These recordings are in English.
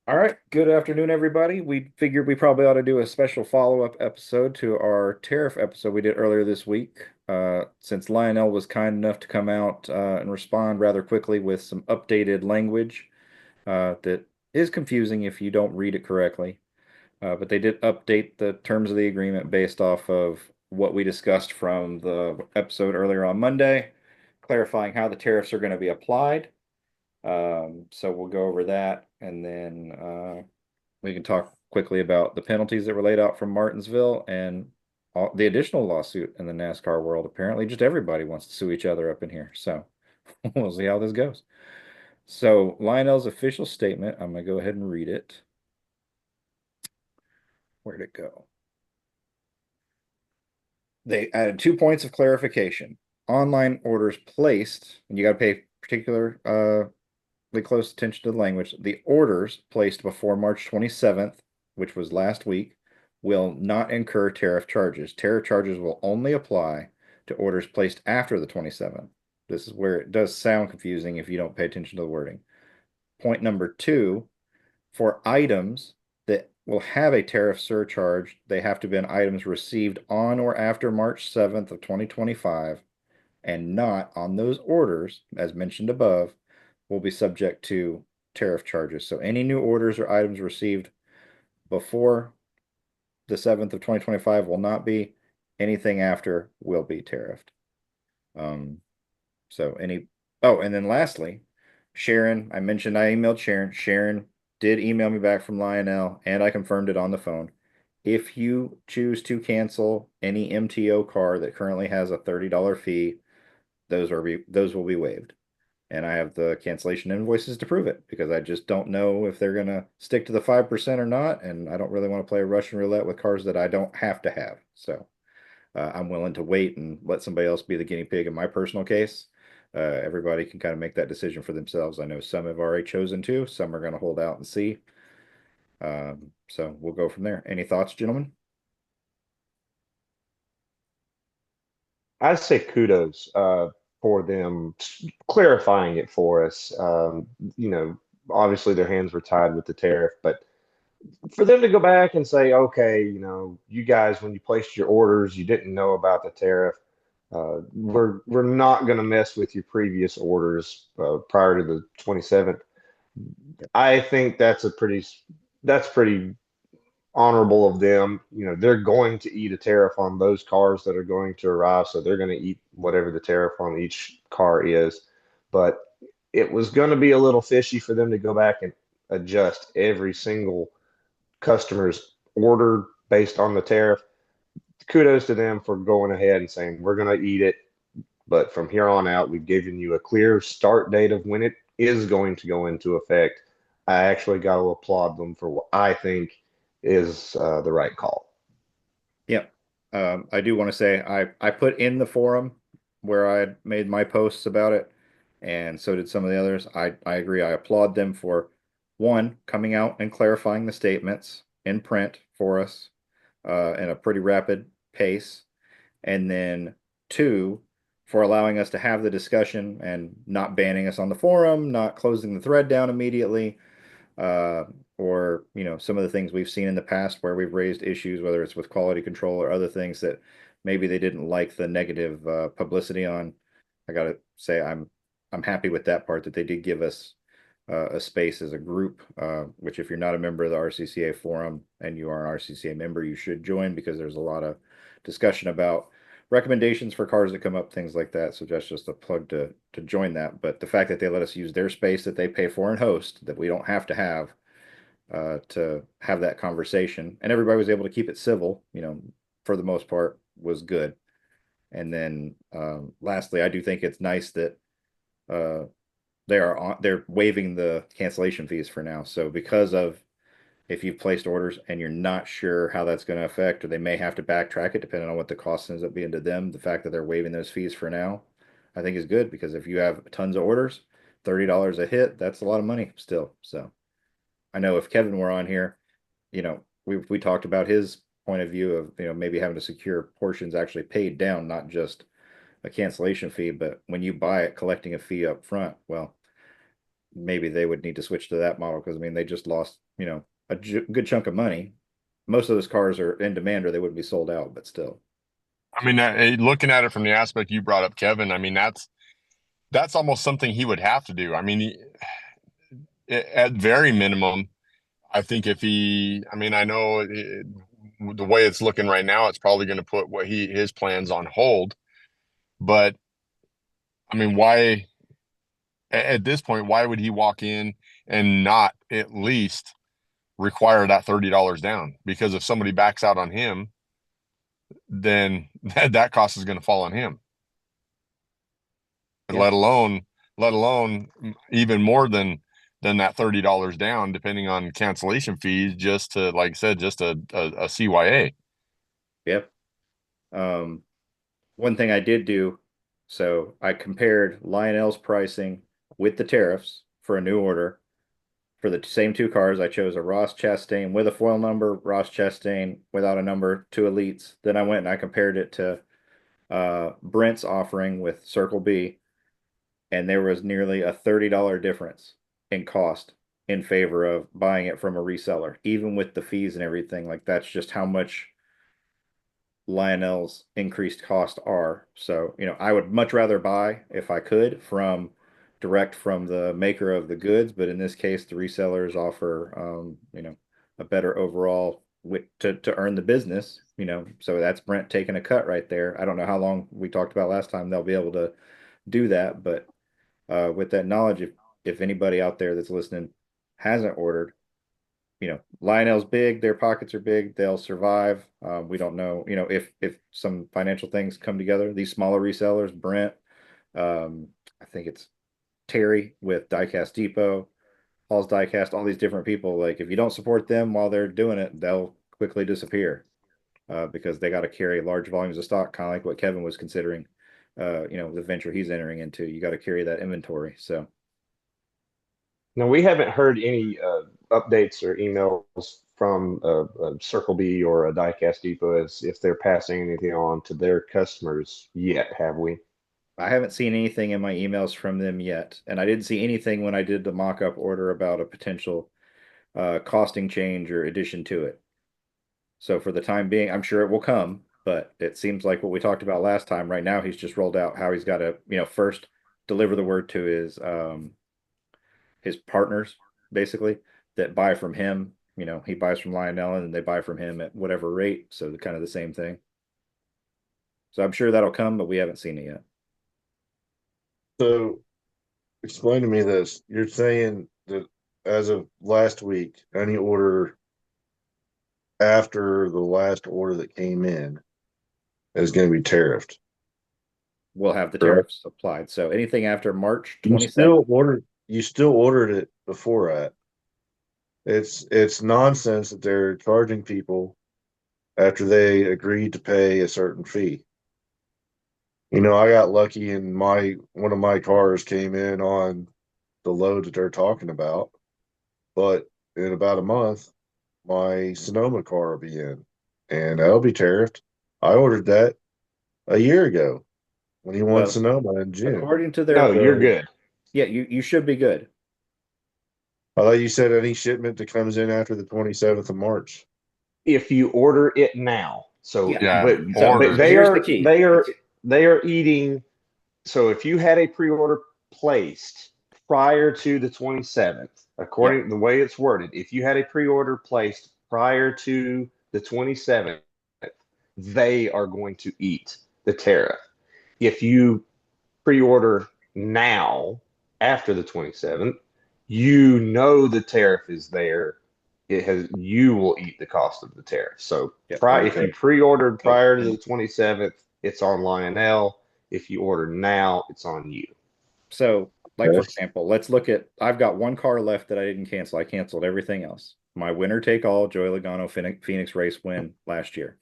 All right, good afternoon, everybody. We figured we probably ought to do a special follow-up episode to our tariff episode we did earlier this week. Since Lionel was kind enough to come out and respond rather quickly with some updated language that is confusing if you don't read it correctly. But they did update the terms of the agreement based off of what we discussed from the episode earlier on Monday, clarifying how the tariffs are going to be applied. So we'll go over that and then we can talk quickly about the penalties that were laid out from Martinsville and the additional lawsuit in the NASCAR world. Apparently, just everybody wants to sue each other up in here. So we'll see how this goes. So Lionel's official statement, I'm going to go ahead and read it. Where'd it go? They added 2 points of clarification. Online orders placed, and you got to pay particularly close attention to the language. The orders placed before March 27th, which was last week, will not incur tariff charges. Tariff charges will only apply to orders placed after the 27th. This is where it does sound confusing if you don't pay attention to the wording. Point number two, for items that will have a tariff surcharge, they have to be items received on or after March 7th of 2025 and not on those orders, as mentioned above, will be subject to tariff charges. So any new orders or items received before the 7th of 2025 will not be. Anything after will be tariffed. Um, so any, oh, and then lastly, Sharon, I mentioned I emailed Sharon. Sharon did email me back from Lionel, and I confirmed it on the phone. If you choose to cancel any MTO car that currently has a $30 fee, those will be waived. And I have the cancellation invoices to prove it because I just don't know if they're gonna stick to the 5% or not, and I don't really want to play Russian roulette with cars that I don't have to have. So I'm willing to wait and let somebody else be the guinea pig in my personal case. Everybody can kind of make that decision for themselves. I know some have already chosen to, some are going to hold out and see. So we'll go from there. Any thoughts, gentlemen? I say kudos for them clarifying it for us. Obviously their hands were tied with the tariff, but for them to go back and say, okay, you guys, when you placed your orders, you didn't know about the tariff. We're not going to mess with your previous orders prior to the 27th. I think that's pretty honorable of them. They're going to eat a tariff on those cars that are going to arrive, so they're going to eat whatever the tariff on each car is. But it was going to be a little fishy for them to go back and adjust every single customer's order based on the tariff. Kudos to them for going ahead and saying, we're going to eat it. But from here on out, we've given you a clear start date of when it is going to go into effect. I actually got to applaud them for what I think is the right call. Yep. I do want to say I put in the forum where I had made my posts about it, and so did some of the others. I agree. I applaud them for one, coming out and clarifying the statements in print for us in a pretty rapid pace, and then two, for allowing us to have the discussion and not banning us on the forum, not closing the thread down immediately, uh, or some of the things we've seen in the past where we've raised issues, whether it's with quality control or other things that maybe they didn't like the negative publicity on. I gotta say I'm happy with that part that they did give us a space as a group, which if you're not a member of the RCCA forum and you are an RCCA member, you should join because there's a lot of discussion about recommendations for cars that come up, things like that. So that's just a plug to join that. But the fact that they let us use their space that they pay for and host, that we don't have to have that conversation, and everybody was able to keep it civil, for the most part, was good. And then lastly, I do think it's nice that uh, they're waiving the cancellation fees for now. So because of if you've placed orders and you're not sure how that's going to affect, or they may have to backtrack it depending on what the cost ends up being to them, the fact that they're waiving those fees for now, I think is good because if you have tons of orders, $30 a hit, that's a lot of money still. So I know if Kevin were on here, we talked about his point of view of maybe having to secure portions actually paid down, not just a cancellation fee, but when you buy it, collecting a fee up front. Well, maybe they would need to switch to that model because I mean they just lost, a good chunk of money. Most of those cars are in demand or they wouldn't be sold out, but still. I mean, looking at it from the aspect you brought up, Kevin, I mean, that's almost something he would have to do. I mean, at very minimum, I think if he, I mean, I know the way it's looking right now, it's probably going to put his plans on hold. But I mean, why at this point, why would he walk in and not at least require that $30 down? Because if somebody backs out on him, then that cost is going to fall on him. Yeah. Let alone even more than that $30 down, depending on cancellation fees, just to, like I said, just a CYA. Yep. One thing I did do, so I compared Lionel's pricing with the tariffs for a new order. For the same two cars, I chose a Ross Chastain with a foil number, Ross Chastain without a number, two elites. Then I went and I compared it to Brent's offering with Circle B, and there was nearly a $30 difference in cost in favor of buying it from a reseller, even with the fees and everything. Like that's just how much Lionel's increased costs are. So, I would much rather buy if I could from direct from the maker of the goods, but in this case, the resellers offer, a better overall to earn the business, so that's Brent taking a cut right there. I don't know how long we talked about last time they'll be able to do that, but with that knowledge, if anybody out there that's listening hasn't ordered, Lionel's big, their pockets are big, they'll survive. We don't know, if some financial things come together, these smaller resellers, Brent, I think it's Terry with Diecast Depot, Paul's Diecast, all these different people. Like if you don't support them while they're doing it, they'll quickly disappear because they got to carry large volumes of stock, kind of like what Kevin was considering. The venture he's entering into, you got to carry that inventory. So Now, we haven't heard any updates or emails from a Circle B or a Diecast Depot as if they're passing anything on to their customers yet, have we? I haven't seen anything in my emails from them yet, and I didn't see anything when I did the mock-up order about a potential costing change or addition to it. So for the time being, I'm sure it will come, but it seems like what we talked about last time. Right now, he's just rolled out how he's got to, first deliver the word to his partners, basically, that buy from him. He buys from Lionel and they buy from him at whatever rate. So kind of the same thing. So I'm sure that'll come, but we haven't seen it yet. So explain to me this. You're saying that as of last week, any order after the last order that came in is going to be tariffed, We'll have the correct? tariffs applied. So anything after March You 27th. still ordered it before that. It's nonsense that they're charging people after they agreed to pay a certain fee. I got lucky and one of my cars came in on the load that they're talking about, but in about a month, my Sonoma car will be in, and that'll be tariffed. I ordered that a year ago when he won Well, Sonoma in June. according to their No, you're code, good. yeah, you should be good. I thought you said any shipment that comes in after the 27th of March. If you order it now. So, Yeah. Yeah, but So ordered. they here's the are key. they are they are eating. So if you had a pre-order placed prior to the 27th, Yeah. according to the way it's worded, if you had a pre-order placed prior to the 27th, they are going to eat the tariff. If you pre-order now after the 27th, the tariff is there. You will eat the cost of the tariff. So Yeah. if you pre-ordered Oh, prior to the 27th, it's on Lionel. If you order now, it's on you. So, like for Okay. example, let's look at. I've got one car left that I didn't cancel. I canceled everything else. My winner take all Joey Logano Phoenix race win last year.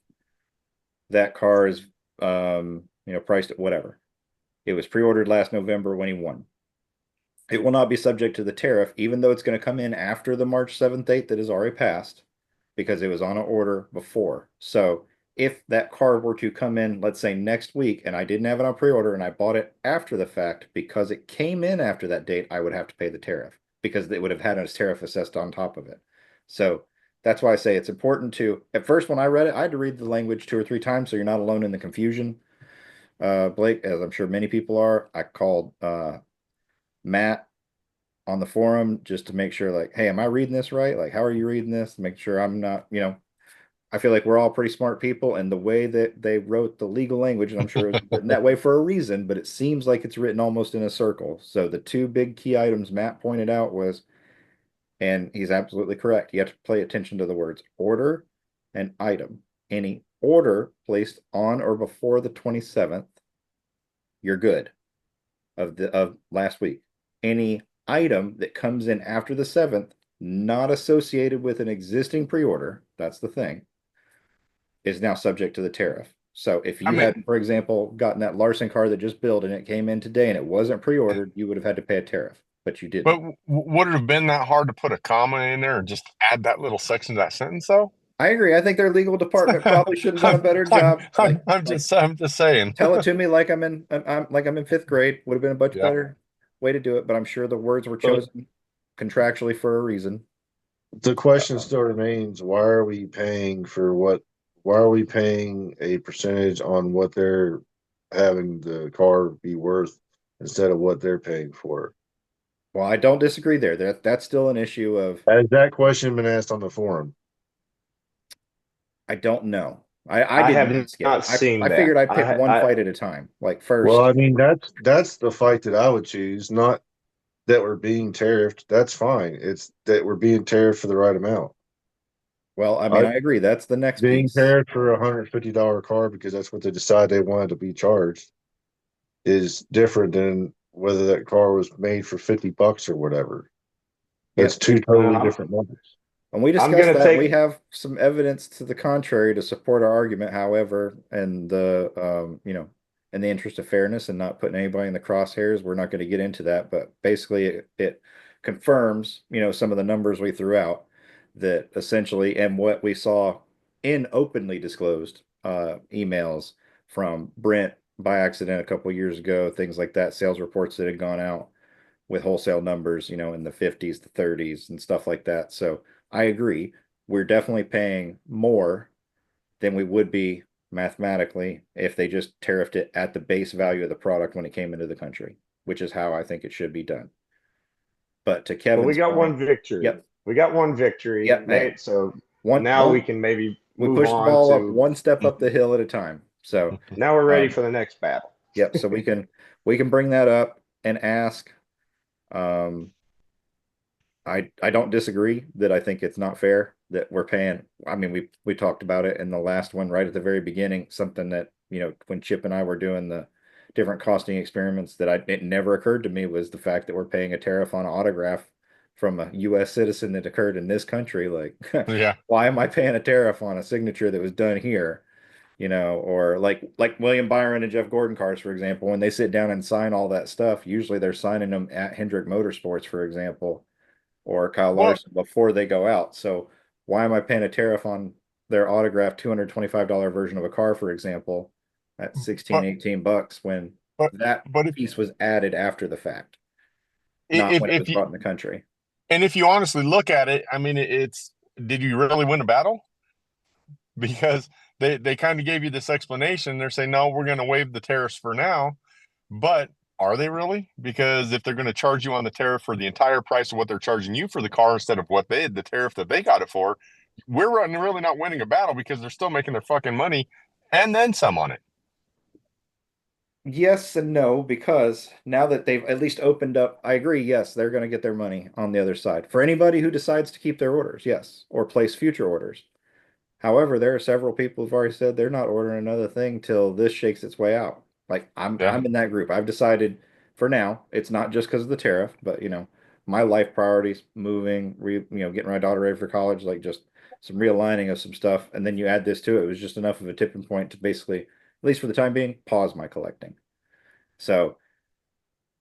That car is, priced at whatever. It was pre-ordered last November when he won. It will not be subject to the tariff, even though it's going to come in after the March 7th date that is already passed, because it was on an order before. So if that car were to come in, let's say next week, and I didn't have it on pre-order and I bought it after the fact because it came in after that date, I would have to pay the tariff. because they would have had a tariff assessed on top of it. So that's why I say it's important to, at first, when I read it, I had to read the language 2 or 3 times, so you're not alone in the confusion. Blake, as I'm sure many people are, I called Matt on the forum just to make sure, like, hey, am I reading this right? Like, how are you reading this? Make sure I'm not, I feel like we're all pretty smart people, and the way that they wrote the legal language, and I'm sure it's written that way for a reason, but it seems like it's written almost in a circle. So the two big key items Matt pointed out was, and he's absolutely correct, you have to pay attention to the words order and item. Any order placed on or before the 27th, you're good of last week. Any item that comes in after the 7th, not associated with an existing pre-order, that's the thing, is now subject to the tariff. So if I you mean, had, for example, gotten that Larson car that just built and it came in today and it wasn't pre-ordered, you would have had to pay a tariff, but you but didn't. would it have been that hard to put a comma in there and just add that little section to that sentence, though? I agree. I think their legal department probably should have done a better job. I'm just saying. Tell it to me like I'm in 5th grade. Would have been a much Yeah. better way to do it, but I'm sure the words were But chosen contractually for a reason. the question still remains, why are we paying for what? Why are we paying a percentage on what they're having the car be worth instead of what they're paying for it? Well, I don't disagree there. That's still an issue of, Has that question been asked on the forum? I don't know. I I didn't have ask it. not seen I that. figured I'd pick one fight at a time. Like Well, first, I mean, that's the fight that I would choose, not that we're being tariffed. That's fine. It's that we're being tariffed for the right amount. well, I mean, I agree. That's the next Being piece. tariffed for $150 car because that's what they decide they wanted to be charged is different than whether that car was made for $50 or whatever. That's Yep. two totally different numbers. When we I'm discussed gonna that, we take have some evidence to the contrary to support our argument. However, and in the interest of fairness and not putting anybody in the crosshairs, we're not going to get into that. But basically, it confirms, some of the numbers we threw out that essentially, and what we saw in openly disclosed emails from Brent by accident a couple years ago, things like that, sales reports that had gone out with wholesale numbers, in the 50s, the 30s, and stuff like that. So I agree. We're definitely paying more than we would be mathematically if they just tariffed it at the base value of the product when it came into the country, which is how I think it should be done. But to Well, we Kevin's got point, one victory. yep, We got one victory. yep, hey, So one, now we one, can maybe we move pushed the on ball up to one step up the hill at a time. So, now we're ready um, for the next battle. yep, so we can bring that up and ask. Um, I don't disagree that I think it's not fair that we're paying. I mean, we talked about it in the last one right at the very beginning, something that, when Chip and I were doing the different costing experiments it never occurred to me was the fact that we're paying a tariff on an autograph from a US citizen that occurred in this country. Like, Yeah. why am I paying a tariff on a signature that was done here? Or like William Byron and Jeff Gordon cars, for example, when they sit down and sign all that stuff, usually they're signing them at Hendrick Motorsports, for example, or Kyle Well, Larson before they go out. So why am I paying a tariff on their autographed $225 version of a car, for example, at 16, but 18 bucks when but that but if piece was added after the fact, not if when it was if you brought in the country? and if you honestly look at it, I mean, it's did you really win a battle? Because they kind of gave you this explanation. They're saying no, we're going to waive the tariffs for now, but are they really? Because if they're going to charge you on the tariff for the entire price of what they're charging you for the car instead of the tariff that they got it for, we're really not winning a battle because they're still making their fucking money and then some on it. Yes and no, because now that they've at least opened up, I agree, yes, they're going to get their money on the other side. For anybody who decides to keep their orders, yes, or place future orders. However, there are several people who've already said they're not ordering another thing till this shakes its way out. Like Yeah. I'm in that group. I've decided for now, it's not just because of the tariff, but my life priorities, moving, getting my daughter ready for college, like just some realigning of some stuff. And then you add this to it. It was just enough of a tipping point to basically, at least for the time being, pause my collecting. So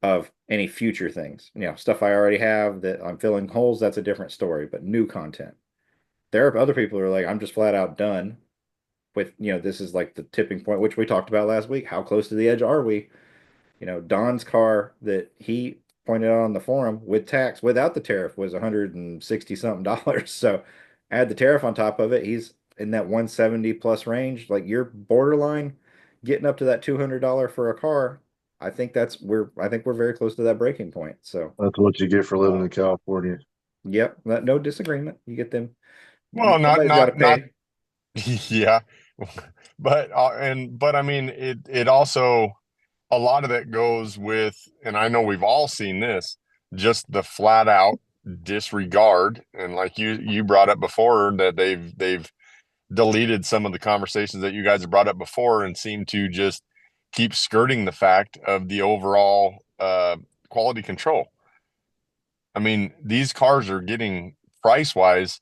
of any future things, stuff I already have that I'm filling holes, that's a different story, but new content. There are other people who are like, I'm just flat out done with, this is like the tipping point, which we talked about last week. How close to the edge are we? Don's car that he pointed out on the forum, with tax, without the tariff, was 160 something dollars. So add the tariff on top of it, he's in that 170 plus range. Like you're borderline getting up to that $200 for a car. I think we're very close to that breaking point. So That's what you get for living in California. yep, no disagreement. You get them. Well, Somebody's got to not pay. yeah. But I mean it also, a lot of it goes with, and I know we've all seen this, just the flat out disregard. And like you brought up before, that they've deleted some of the conversations that you guys have brought up before and seem to just keep skirting the fact of the overall quality control. I mean, these cars are getting price wise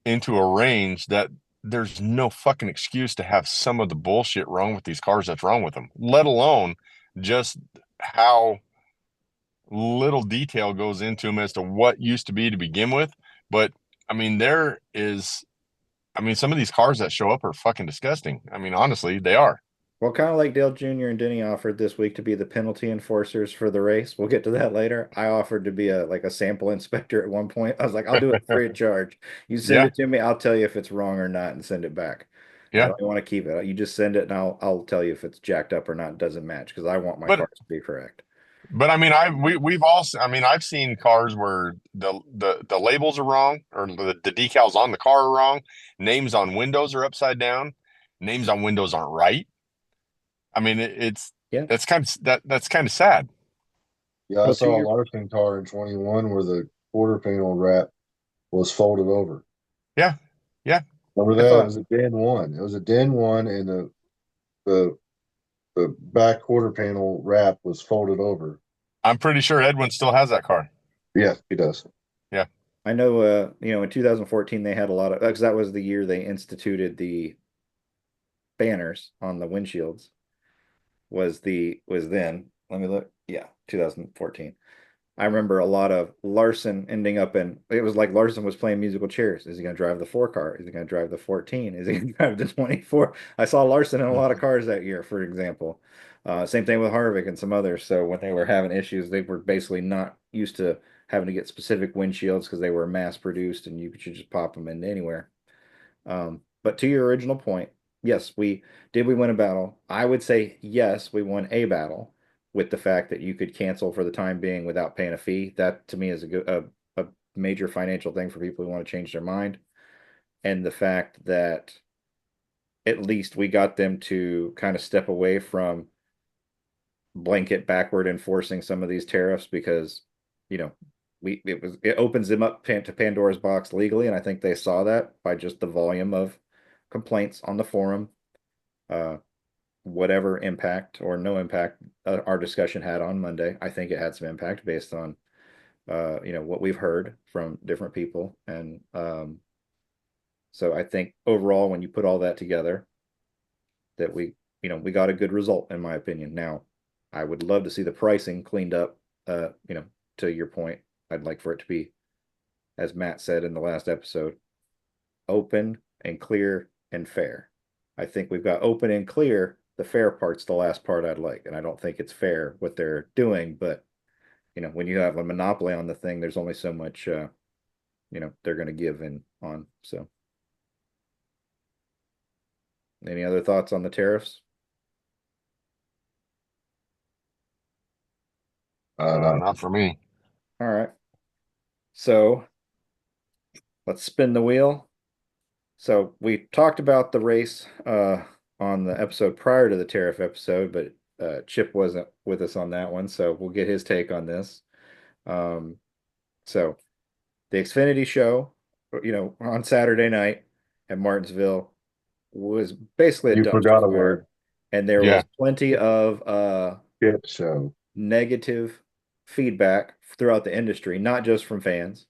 into a range that there's no fucking excuse to have some of the bullshit wrong with these cars that's wrong with them, let alone just how little detail goes into them as to what used to be to begin with. But I mean, some of these cars that show up are fucking disgusting. I mean, honestly, they are. Well, kind of like Dale Jr. and Denny offered this week to be the penalty enforcers for the race. We'll get to that later. I offered to be a sample inspector at one point. I was like, I'll do it free of charge. You send Yeah, it to me, I'll tell you if it's wrong or not and send it back. I yeah. don't want to keep it. You just send it and I'll tell you if it's jacked up or not, doesn't match because I want my But cars to be correct. I mean, I mean, I've seen cars where the labels are wrong, or the decals on the car are wrong, names on windows are upside down, names on windows aren't right. I mean, it's Yeah. that's kind of sad. Yeah, I Well, to saw a your Larson car in 21 where the quarter panel wrap was folded over. Yeah, yeah. Remember I that? It thought was a Den 1. It was a Den 1, and the the back quarter panel wrap was folded over. I'm pretty sure Edwin still has that car. Yes, he does. Yeah, I know in 2014 they had a lot of because that was the year they instituted the banners on the windshields. Was then. Let me look. Yeah, 2014. I remember a lot of Larson ending up in it was like Larson was playing musical chairs. Is he going to drive the 4 car? Is he going to drive the 14? Is he going to drive the 24? I saw Larson in a lot of cars that year, for example. Same thing with Harvick and some others. So when they were having issues, they were basically not used to having to get specific windshields because they were mass produced and you could just pop them in anywhere. But to your original point, yes, we win a battle? I would say yes, we won a battle with the fact that you could cancel for the time being without paying a fee. That to me is a major financial thing for people who want to change their mind. And the fact that at least we got them to kind of step away from blanket backward enforcing some of these tariffs because, you know, it opens them up to Pandora's box legally, and I think they saw that by just the volume of complaints on the forum. Uh, whatever impact or no impact our discussion had on Monday, I think it had some impact based on what we've heard from different people, and so I think overall, when you put all that together, that we got a good result in my opinion. Now, I would love to see the pricing cleaned up. To your point, I'd like for it to be, as Matt said in the last episode, open and clear and fair. I think we've got open and clear. The fair part's the last part I'd like, and I don't think it's fair what they're doing. But when you have a monopoly on the thing, there's only so much they're going to give in on. So, any other thoughts on the tariffs? No. not for me. All right. So let's spin the wheel. So we talked about the race on the episode prior to the tariff episode, but Chip wasn't with us on that one, so we'll get his take on this. So the Xfinity show, on Saturday night at Martinsville was basically a You dumpster forgot a fire, word. and there Yeah, was plenty of Shit show. negative feedback throughout the industry, not just from fans.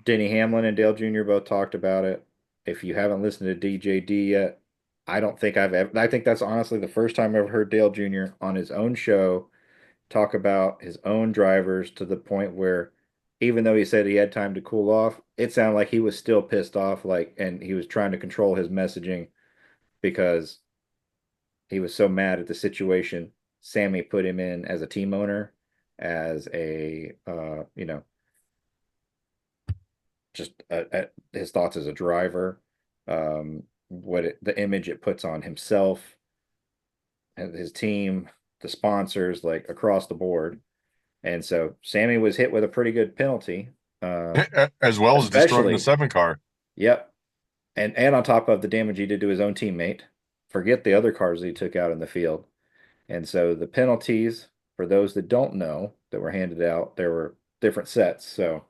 Denny Hamlin and Dale Jr. both talked about it. If you haven't listened to DJD yet, I think that's honestly the first time I've ever heard Dale Jr. on his own show talk about his own drivers to the point where even though he said he had time to cool off, it sounded like he was still pissed off, and he was trying to control his messaging because he was so mad at the situation Sammy put him in as a team owner as a, just his thoughts as a driver, the image it puts on himself and his team, the sponsors, like across the board. And so Sammy was hit with a pretty good penalty, As well as destroying the especially, 7 car. yep. And on top of the damage he did to his own teammate, forget the other cars that he took out in the field. And so the penalties, for those that don't know, that were handed out, there were different sets. So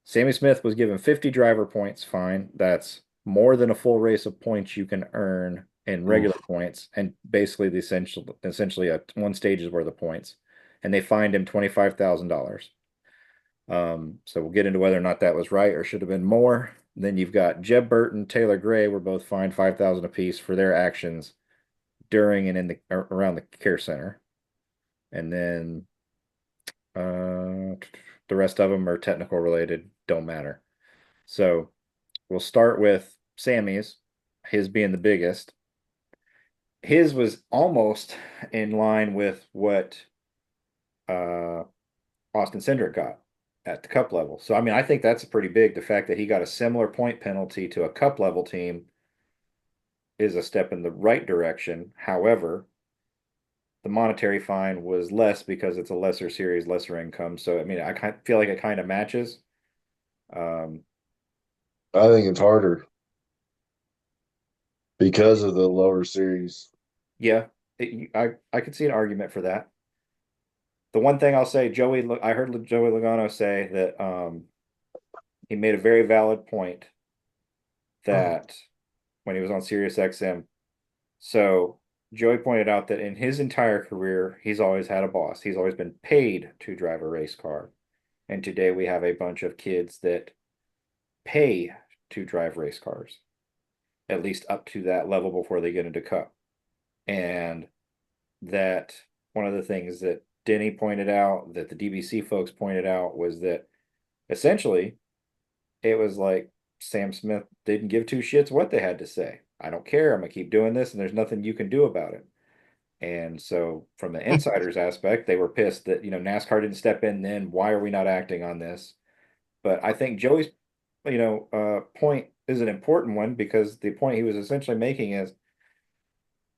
Sammy Smith was given 50 driver points fine. That's more than a full race of points you can earn in regular Oof. points, and basically essentially a one stage's worth of points. And they fined him $25,000. So we'll get into whether or not that was right or should have been more. Then you've got Jeb Burton, Taylor Gray were both fined 5,000 apiece for their actions during and in the around the care center. And then the rest of them are technical related, don't matter. So we'll start with Sammy's, his being the biggest. His was almost in line with what Austin Cindric got at the cup level. So I mean, I think that's pretty big. The fact that he got a similar point penalty to a cup level team is a step in the right direction. However, the monetary fine was less because it's a lesser series, lesser income. So I mean, I feel like it kind of matches. I think it's harder because of the lower series. Yeah, I could see an argument for that. The one thing I'll say, I heard Joey Logano say that he made a very valid point that when he was on Sirius XM. So Joey pointed out that in his entire career, he's always had a boss. He's always been paid to drive a race car. And today we have a bunch of kids that pay to drive race cars, at least up to that level before they get into cup. And that one of the things that Denny pointed out, that the DBC folks pointed out, was that essentially it was like Sam Smith didn't give two shits what they had to say. I don't care. I'm gonna keep doing this, and there's nothing you can do about it. And so, from the insiders aspect, they were pissed that NASCAR didn't step in. Then why are we not acting on this? But I think Joey's point is an important one, because the point he was essentially making is,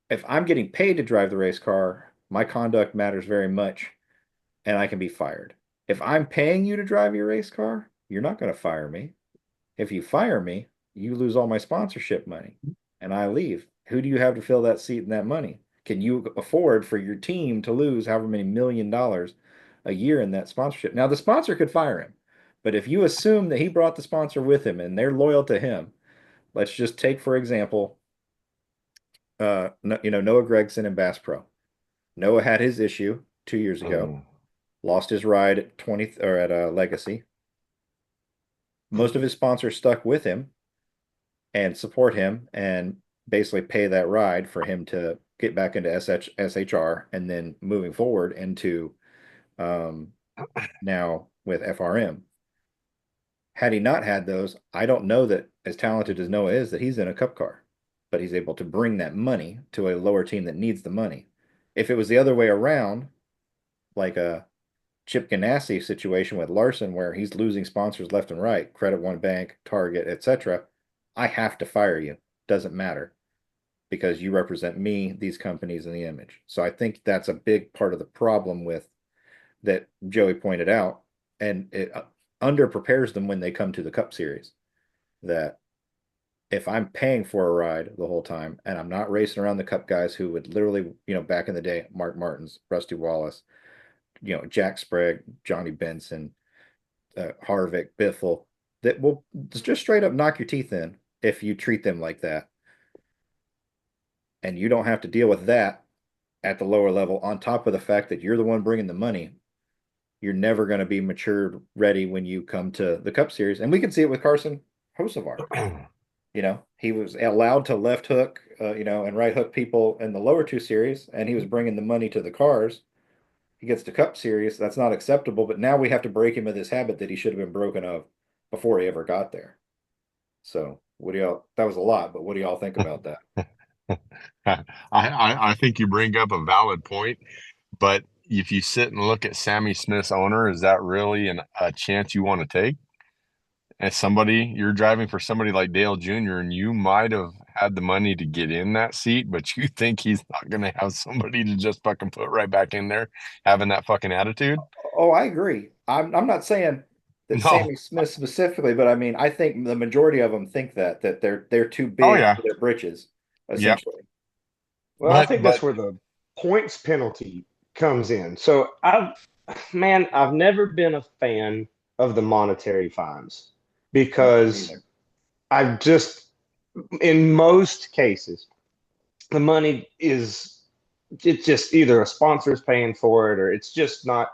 if I'm getting paid to drive the race car, my conduct matters very much, and I can be fired. If I'm paying you to drive your race car, you're not going to fire me. If you fire me, you lose all my sponsorship money and I leave. Who do you have to fill that seat and that money? Can you afford for your team to lose however many $1 million a year in that sponsorship? Now, the sponsor could fire him, but if you assume that he brought the sponsor with him and they're loyal to him, let's just take, for example, Noah Gregson and Bass Pro. Noah had his issue 2 years ago, lost his ride at 20 or at Legacy. Most of his sponsors stuck with him and support him and basically pay that ride for him to get back into SHR, and then moving forward into now with FRM. Had he not had those, I don't know that, as talented as Noah is, that he's in a cup car, but he's able to bring that money to a lower team that needs the money. If it was the other way around, like a Chip Ganassi situation with Larson, where he's losing sponsors left and right, Credit One Bank, Target, etc., I have to fire you. Doesn't matter, because you represent me, these companies, and the image. So I think that's a big part of the problem with that Joey pointed out, and it under prepares them when they come to the Cup Series. That if I'm paying for a ride the whole time and I'm not racing around the Cup guys who would literally, back in the day, Mark Martins, Rusty Wallace, Jack Sprague, Johnny Benson, Harvick, Biffle, that will just straight up knock your teeth in if you treat them like that. And you don't have to deal with that at the lower level, on top of the fact that you're the one bringing the money. You're never going to be matured ready when you come to the Cup Series. And we can see it with Carson Hocevar. He was allowed to left hook, and right hook people in the lower two series, and he was bringing the money to the cars. He gets to Cup Series, that's not acceptable, but now we have to break him of this habit that he should have been broken of before he ever got there. So that was a lot, but what do y'all think about that? I think you bring up a valid point, but if you sit and look at Sammy Smith's owner, is that really a chance you want to take? As somebody, you're driving for somebody like Dale Jr., and you might have had the money to get in that seat, but you think he's not going to have somebody to just fucking put right back in there having that fucking attitude? Oh, I agree. I'm not saying that No. Sammy Smith specifically, but I mean, I think the majority of them think that they're too Oh, big yeah. for their britches, Yep. essentially. Well, I But, think that's where the points penalty comes in. So I've never been a fan of the monetary fines because Neither. I've just, in most cases, the money is, it's just either a sponsor's paying for it or it's just not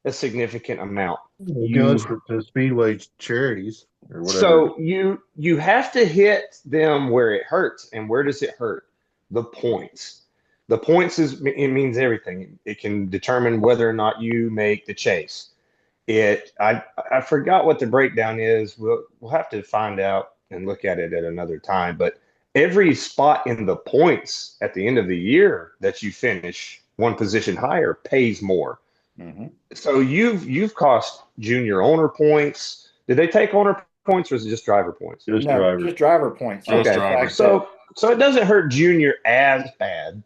a significant amount. It goes You to Speedway charities or whatever. So you have to hit them where it hurts. And where does it hurt? The points. The points it means everything. It can determine whether or not you make the chase. I forgot what the breakdown is. We'll have to find out and look at it at another time. But every spot in the points at the end of the year that you finish one position higher pays more. Mhm. So you've cost junior owner points. Did they take owner points or is it just driver points? Just No, driver. just driver points. Just The Okay, driver. fact that so it doesn't hurt junior as bad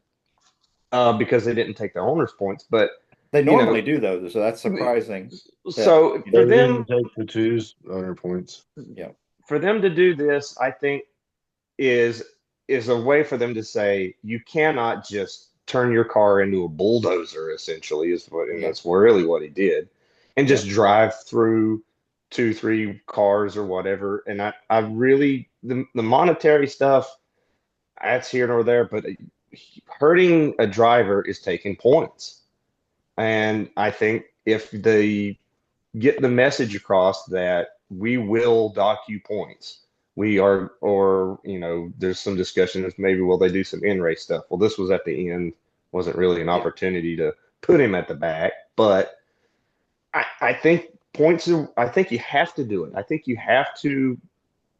because they didn't take the owner's points, but they you know, normally do though, so that's surprising. That so you for know, They them didn't take the twos under points. yeah, to do this, I think is is a way for them to say you cannot just turn your car into a bulldozer. Essentially, is what, and yeah, that's really what he did, and yeah. just drive through two, three cars or whatever. And I really the monetary stuff that's here nor there, but hurting a driver is taking points. And I think if they get the message across that we will dock you points, we are, or, there's some discussion of maybe will they do some in race stuff. Well, this was at the end, wasn't really an Yeah. opportunity to put him at the back, but I think I think you have to do it. I think you have to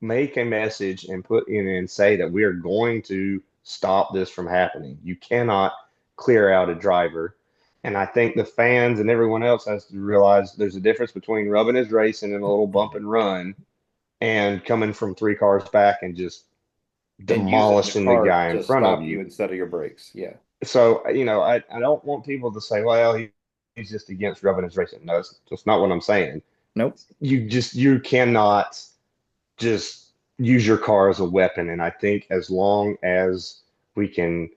make a message and put in and say that we are going to stop this from happening. You cannot clear out a driver. And I think the fans and everyone else has to realize there's a difference between rubbing his racing in a little bump and run and coming from three cars back and just And using the demolishing the car guy in to front of stop you. you instead of your brakes. Yeah. So, I don't want people to say, well, he's just against rubbing his racing. No, that's not what I'm saying. Nope. You cannot just use your car as a weapon. And I think as long as we can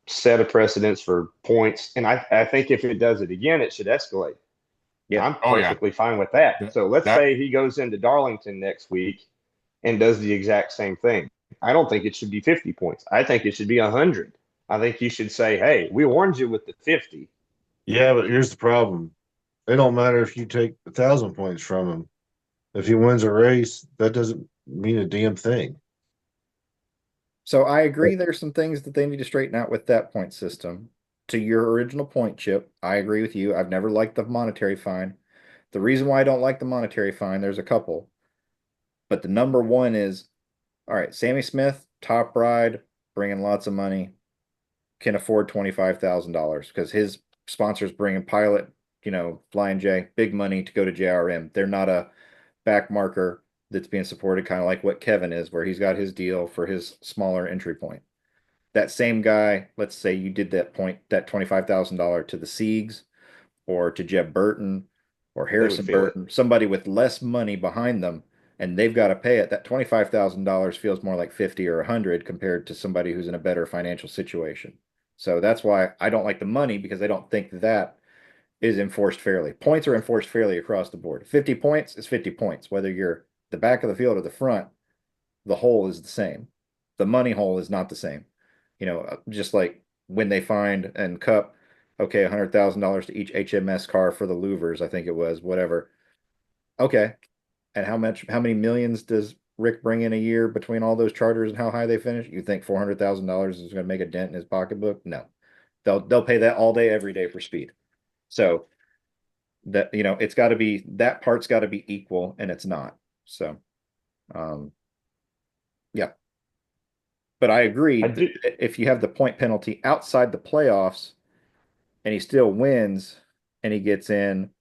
set a precedence for points, and I think if it does it again, it should escalate. Yeah. I'm Oh, yeah. perfectly fine with that. So let's That, say he goes into Darlington next week and does the exact same thing. I don't think it should be 50 points. I think it should be 100. I think you should say, hey, we warned you with the 50. Yeah, but here's the problem. It don't matter if you take 1,000 points from him. If he wins a race, that doesn't mean a damn thing. So I agree there's some things that they need to straighten out with that point system. To your original point, Chip, I agree with you. I've never liked the monetary fine. The reason why I don't like the monetary fine, there's a couple. But the number one is, all right, Sammy Smith, top ride, bringing lots of money, can afford $25,000 because his sponsors bringing Pilot, Flying J, big money to go to JRM. They're not a back marker that's being supported, kind of like what Kevin is, where he's got his deal for his smaller entry point. That same guy, let's say you did that point, that $25,000 to the Siegs or to Jeb Burton or They would Harrison feel it. Burton, somebody with less money behind them, and they've got to pay it. That $25,000 feels more like 50 or 100 compared to somebody who's in a better financial situation. So that's why I don't like the money, because I don't think that is enforced fairly. Points are enforced fairly across the board. 50 points is 50 points, whether you're the back of the field or the front, the hole is the same. The money hole is not the same. Just like when they find and Cup, okay, $100,000 to each HMS car for the Louvers, I think it was, whatever. Okay. And how many millions does Rick bring in a year between all those charters and how high they finish? You think $400,000 is going to make a dent in his pocketbook? No. They'll pay that all day, every day for speed. So that, it's got to be, that part's got to be equal, and it's not. So, yeah. But I agree I that do. if you have the point penalty outside the playoffs, and he still wins and he gets in.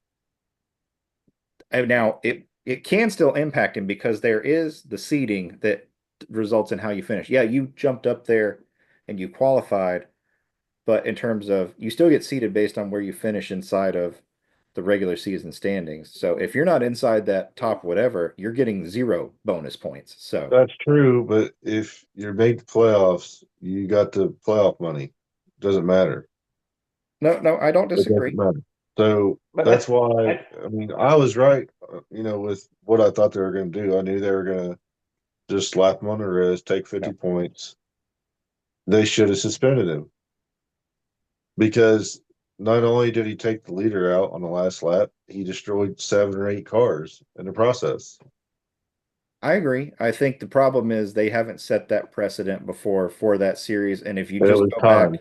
And now it can still impact him because there is the seeding that results in how you finish. Yeah, you jumped up there and you qualified, but in terms of you still get seeded based on where you finish inside of the regular season standings. So if you're not inside that top whatever, you're getting 0 bonus points. So That's true, but if you make the playoffs, you got the playoff money. Doesn't matter. no, I don't It disagree. doesn't matter. So But that's why, I I mean, I was right, with what I thought they were going to do. I knew they were going to just slap him on the wrist, take 50 points. They should have suspended him because not only did he take the leader out on the last lap, he destroyed 7 or 8 cars in the process. I agree. I think the problem is they haven't set that precedent before for that series. And if you And it just was go time. back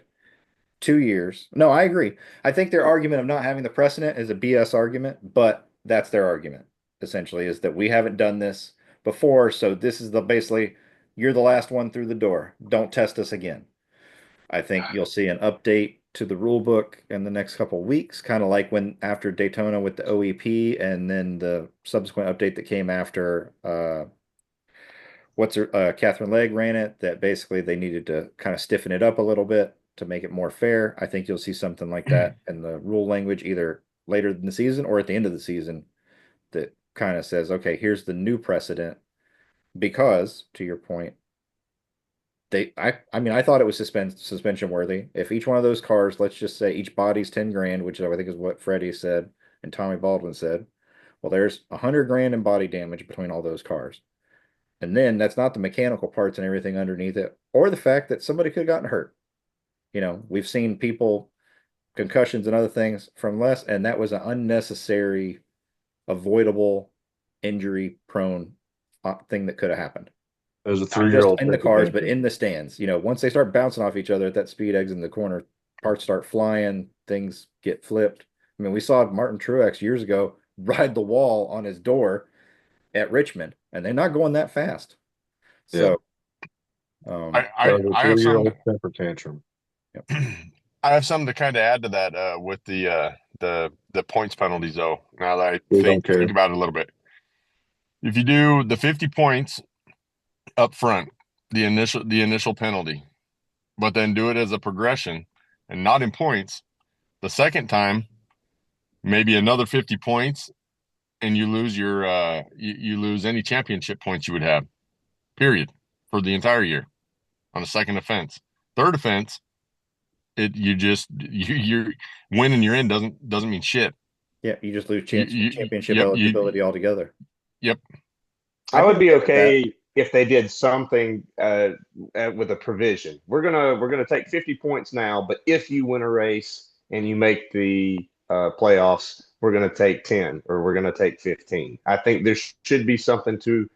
2 years, no, I agree. I think their argument of not having the precedent is a BS argument, but that's their argument essentially is that we haven't done this before. So this is the basically you're the last one through the door. Don't test us again. I think you'll see an update to the rule book in the next couple of weeks, kind of like when after Daytona with the OEP and then the subsequent update that came after Catherine Legg ran it, that basically they needed to kind of stiffen it up a little bit to make it more fair. I think you'll see something like that in the rule language either later in the season or at the end of the season that kind of says, okay, here's the new precedent. Because to your point, I mean, I thought it was suspension worthy. If each one of those cars, let's just say each body's 10 grand, which I think is what Freddie said and Tommy Baldwin said. Well, there's 100 grand in body damage between all those cars. And then that's not the mechanical parts and everything underneath it, or the fact that somebody could have gotten hurt. We've seen people, concussions and other things from less, and that was an unnecessary, avoidable, injury prone thing that could have happened. It was a Not just 3-year-old. in the cars, but in the stands. Once they start bouncing off each other at that speed exit in the corner, parts start flying, things get flipped. I mean, we saw Martin Truex years ago ride the wall on his door at Richmond, and they're not going that fast. Yeah. So, I I have some. year-old temper tantrum. I have something to kind of add to that with the points penalties though. Now that I They don't think care. about it a little bit, if you do the 50 points up front, the initial penalty, but then do it as a progression and not in points, the second time maybe another 50 points, and you lose your you lose any championship points you would have, period, for the entire year on a second offense. Third offense, you're winning you're in doesn't mean shit. yeah, you just lose You championship yep eligibility altogether. yep. I would be with that. okay if they did something with a provision. We're gonna take 50 points now, but if you win a race and you make the playoffs, we're gonna take 10 or we're gonna take 15. I think there should be something to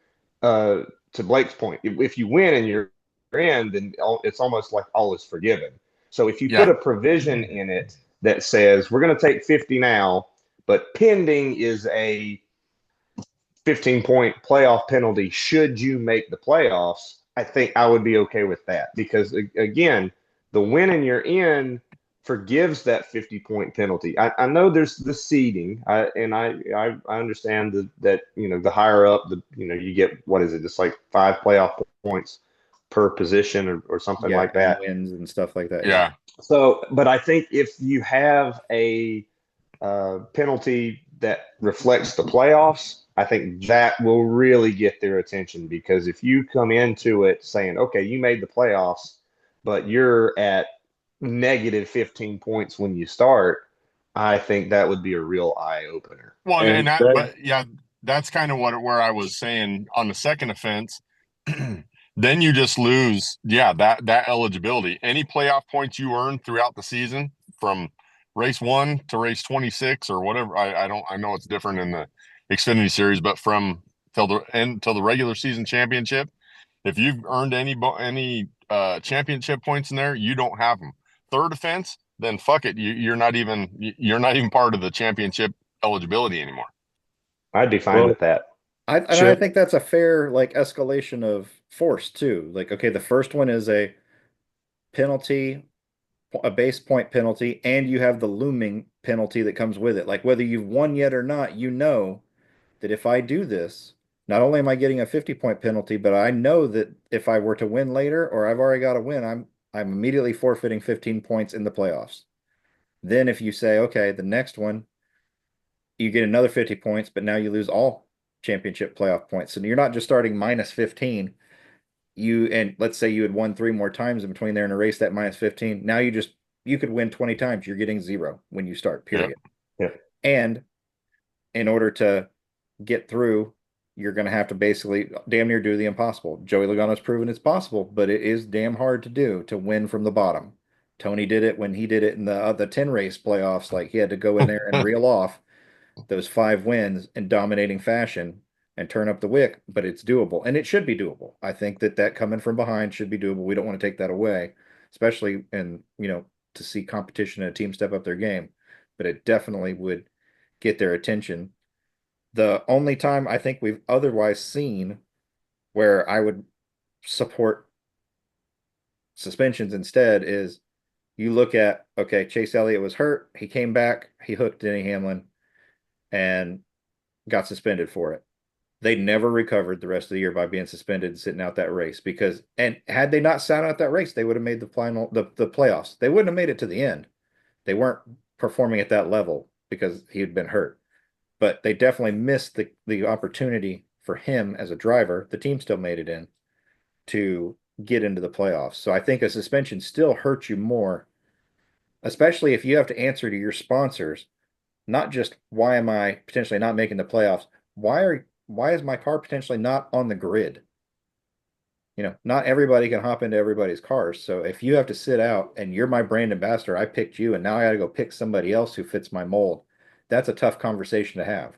Blake's point. If you win and you're in, then it's almost like all is forgiven. So if you put Yeah. a provision in it that says we're gonna take 50 now, but pending is a 15-point playoff penalty should you make the playoffs, I think I would be okay with that because again, the win and you're in forgives that 50-point penalty. I know there's the seeding, I understand that the higher up you get what is it, just like 5 playoff points per position or something like and that. wins and stuff like that. Yeah. So, but I think if you have a penalty that reflects the playoffs, I think that will really get their attention because if you come into it saying, okay, you made the playoffs, but you're at negative 15 points when you start, I think that would be a real eye opener. Well, And that, that, but yeah, that's kind of where I was saying on the second offense. Then you just lose, that eligibility. Any playoff points you earn throughout the season from race 1 to race 26 or whatever. I know it's different in the Xfinity series, but from till the regular season championship, if you've earned any championship points in there, you don't have them. Third offense, then fuck it, you're not even part of the championship eligibility anymore. I'd be fine with that. I think that's a fair escalation of force too. Like, okay, the first one is a penalty a base point penalty, and you have the looming penalty that comes with it. Like whether you've won yet or not, you know that if I do this, not only am I getting a 50-point penalty, but I know that if I were to win later or I've already got to win, I'm immediately forfeiting 15 points in the playoffs. Then if you say, okay, the next one, you get another 50 points, but now you lose all championship playoff points. So you're not just starting minus 15. And let's say you had won 3 more times in between there and erase that minus 15. Now you could win 20 times. You're getting 0 when you start, period. Yeah. And in order to get through, you're going to have to basically damn near do the impossible. Joey Logano's proven it's possible, but it is damn hard to do to win from the bottom. Tony did it when he did it in the 10 race playoffs. Like he had to go in there and reel off those 5 wins in dominating fashion and turn up the wick, but it's doable and it should be doable. I think that coming from behind should be doable. We don't want to take that away, especially to see competition and a team step up their game, but it definitely would get their attention. The only time I think we've otherwise seen where I would support suspensions instead is you look at, okay, Chase Elliott was hurt. He came back. He hooked Denny Hamlin and got suspended for it. They never recovered the rest of the year by being suspended and sitting out that race and had they not sat out that race, they would have made the playoffs. They wouldn't have made it to the end. They weren't performing at that level because he had been hurt. But they definitely missed the opportunity for him as a driver. The team still made it in to get into the playoffs. So I think a suspension still hurts you more, especially if you have to answer to your sponsors, not just why am I potentially not making the playoffs? Why is my car potentially not on the grid? Not everybody can hop into everybody's cars. So if you have to sit out and you're my brand ambassador, I picked you, and now I got to go pick somebody else who fits my mold. That's a tough conversation to have.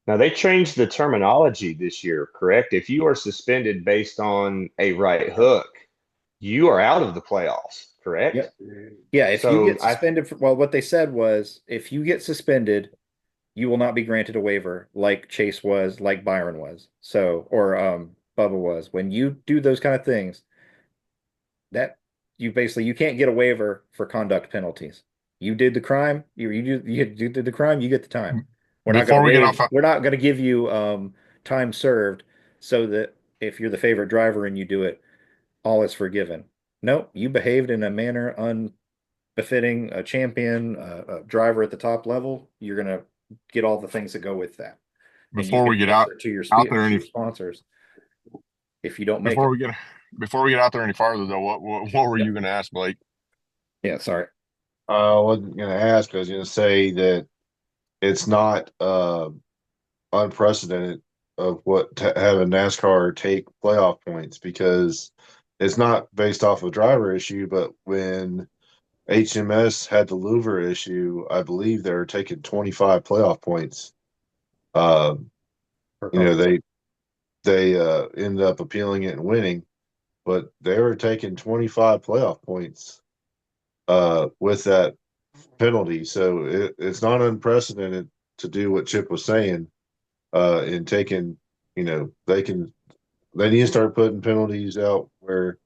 Now they changed the terminology this year, correct? If you are suspended based on a right hook, you are out of the playoffs, correct? Yep. Yeah, if you So get suspended what they said was if you get suspended, you will not be granted a waiver like Chase was, like Byron was. So, or Bubba was. When you do those kind of things, that you can't get a waiver for conduct penalties. You did the crime, you did the crime, you get the time. Before we get off, We're not going to give you time served so that if you're the favorite driver and you do it, all is forgiven. No, you behaved in a manner unbefitting a champion, a driver at the top level. You're going to get all the things that go with that. And you before can we get answer to out there to any your sponsors if you don't make before it. we get before we get out there any farther though, what were you going to ask, Blake? Yeah, sorry. I wasn't going to ask. I was going to say that it's not unprecedented of what to have a NASCAR take playoff points because it's not based off of driver issue, but when HMS had the louver issue, I believe they were taking 25 playoff points. Um, they ended up appealing it and winning, but they were taking 25 playoff points with that penalty. So it's not unprecedented to do what Chip was saying in taking, they need to start putting penalties out where,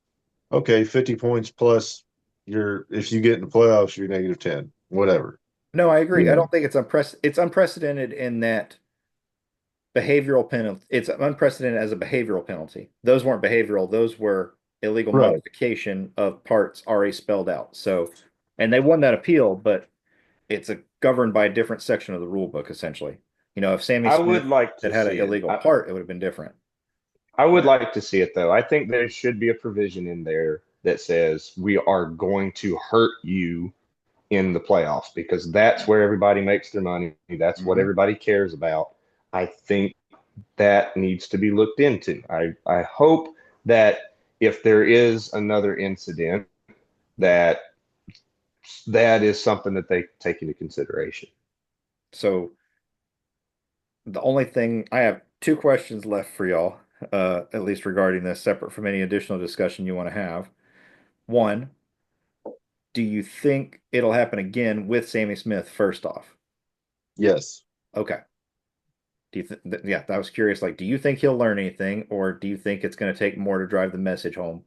okay, 50 points plus if you get in the playoffs, you're negative 10, whatever. No, I agree. I Yeah. don't think it's unprecedented in that behavioral penalty. It's unprecedented as a behavioral penalty. Those weren't behavioral. Those were illegal Right. modification of parts already spelled out. So, and they won that appeal, but it's governed by a different section of the rule book, essentially. If Sammy I Smith would like had to had an see it. illegal part, it would have been different. I would like to see it though. I think there should be a provision in there that says we are going to hurt you in the playoffs because that's where everybody makes their money. That's what everybody cares about. I think that needs to be looked into. I hope that if there is another incident, that is something that they take into consideration. So the only thing I have 2 questions left for y'all, at least regarding this, separate from any additional discussion you want to have. One, do you think it'll happen again with Sammy Smith first off? Yes. Okay. Do you think yeah, I was curious, like, do you think he'll learn anything, or do you think it's going to take more to drive the message home?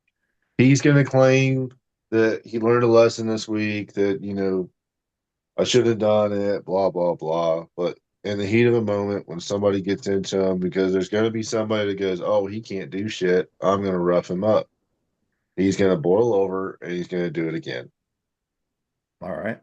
He's going to claim that he learned a lesson this week that, I should have done it, blah, blah, blah. But in the heat of a moment, when somebody gets into him, because there's going to be somebody that goes, oh, he can't do shit, I'm going to rough him up. He's going to boil over and he's going to do it again. All right.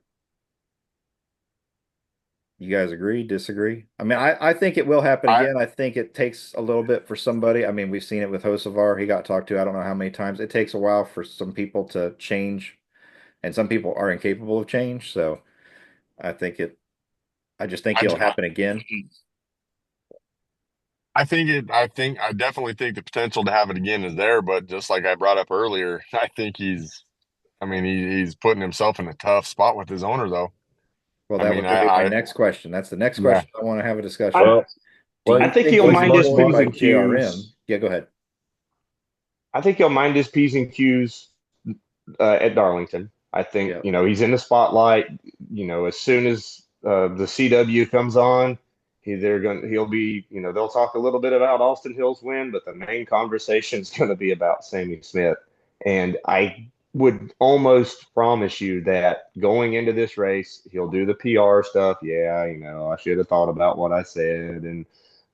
You guys agree, disagree? I mean, I think it will happen I again. I think it takes a little bit for somebody. I mean, we've seen it with Hocevar. He got talked to, I don't know how many times. It takes a while for some people to change, and some people are incapable of change. So I think I just think I, it'll happen again. I definitely think the potential to have it again is there, but just like I brought up earlier, I think he's putting himself in a tough spot with his owner, though. Well, I that was mean, going to be my next question. That's the next Yeah. question I want to have a discussion. I, Well, Do I you think think he'll he's mind his employed P's by and JRM? Q's. Yeah, go ahead. I think he'll mind his P's and Q's at Darlington. I think, Yeah. he's in the spotlight. As soon as the CW comes on, he'll be, they'll talk a little bit about Austin Hill's win, but the main conversation is going to be about Sammy Smith. And I would almost promise you that going into this race, he'll do the PR stuff. Yeah, I should have thought about what I said, and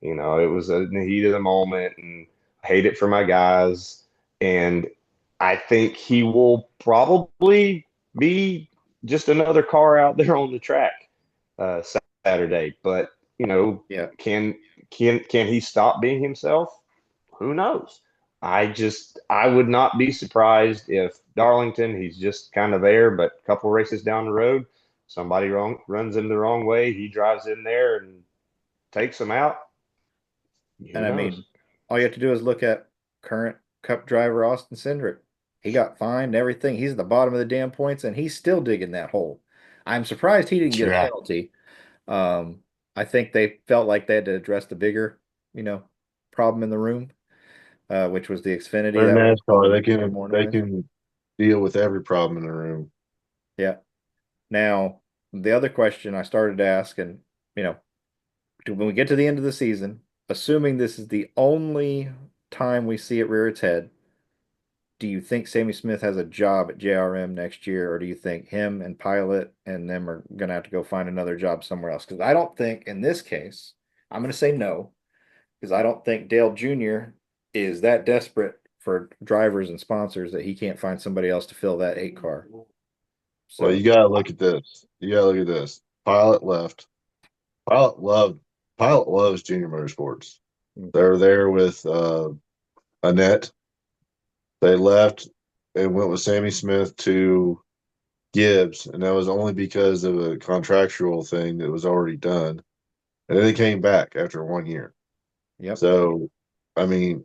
it was in the heat of the moment, and I hate it for my guys. And I think he will probably be just another car out there on the track uh, Saturday. But Yeah. can he stop being himself? Who knows? I would not be surprised if Darlington, he's just kind of there, but a couple races down the road, somebody runs him the wrong way. He drives in there and takes him out. Who And I knows? mean, all you have to do is look at current Cup driver Austin Cindric. He got fined and everything. He's at the bottom of the damn points, and he's still digging that hole. I'm surprised he didn't get a yeah, penalty. Um, I think they felt like they had to address the bigger, problem in the room, which was the Xfinity. they're That was NASCAR. causing They more and can more they noise. can deal with every problem in the room. Yeah. Now, the other question I started to ask, and you know, when we get to the end of the season, assuming this is the only time we see it rear its head, do you think Sammy Smith has a job at JRM next year, or do you think him and Pilot and them are going to have to go find another job somewhere else? Because I don't think in this case, I'm going to say no, because I don't think Dale Jr. is that desperate for drivers and sponsors that he can't find somebody else to fill that 8 car. Well, So, you gotta look at this. You gotta look at this. Pilot left. Pilot loved. Pilot loves Junior Motorsports. They're there with Annette. They left and went with Sammy Smith to Gibbs, and that was only because of a contractual thing that was already done. And then they came back after 1 year. yep, So, I mean,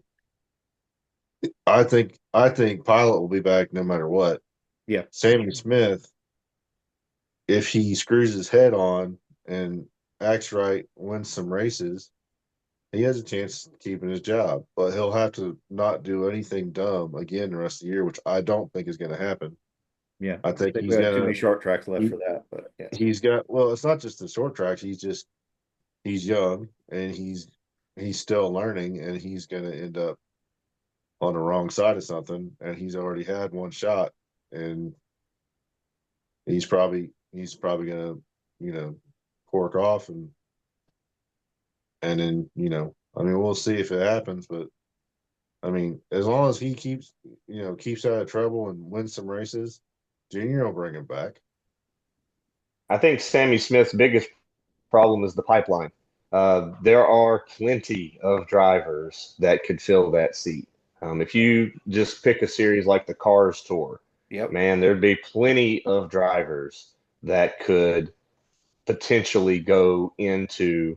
I think Pilot will be back no matter what. yeah, Sammy Smith, if he screws his head on and acts right, wins some races, he has a chance of keeping his job. But he'll have to not do anything dumb again the rest of the year, which I don't think is going to happen. yeah. I I think think we he's have too gonna many short tracks left he, for that, but yeah, he's got well, it's not just the short tracks. He's young and he's still learning, and he's gonna end up on the wrong side of something, and he's already had one shot, and he's probably gonna cork off, and then I mean, we'll see if it happens, but I mean, as long as he keeps out of trouble and wins some races, Junior will bring him back. I think Sammy Smith's biggest problem is the pipeline. There are plenty of drivers that could fill that seat. If you just pick a series like the Cars Tour, yep, man, there'd be plenty of drivers that could potentially go into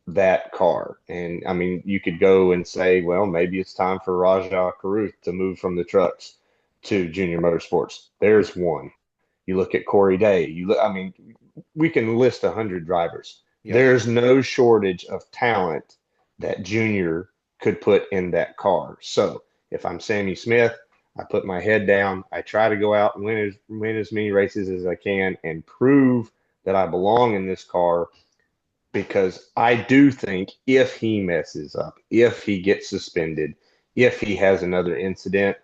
that car. And I mean, you could go and say, well, maybe it's time for Raja Karuth to move from the trucks to Junior Motorsports. There's one. You look at Corey Day. I mean, we can list 100 drivers. yep, There's no shortage of talent that Junior could put in that car. So if I'm Sammy Smith, I put my head down. I try to go out and win as many races as I can and prove that I belong in this car, because I do think if he messes up, if he gets suspended, if he has another incident,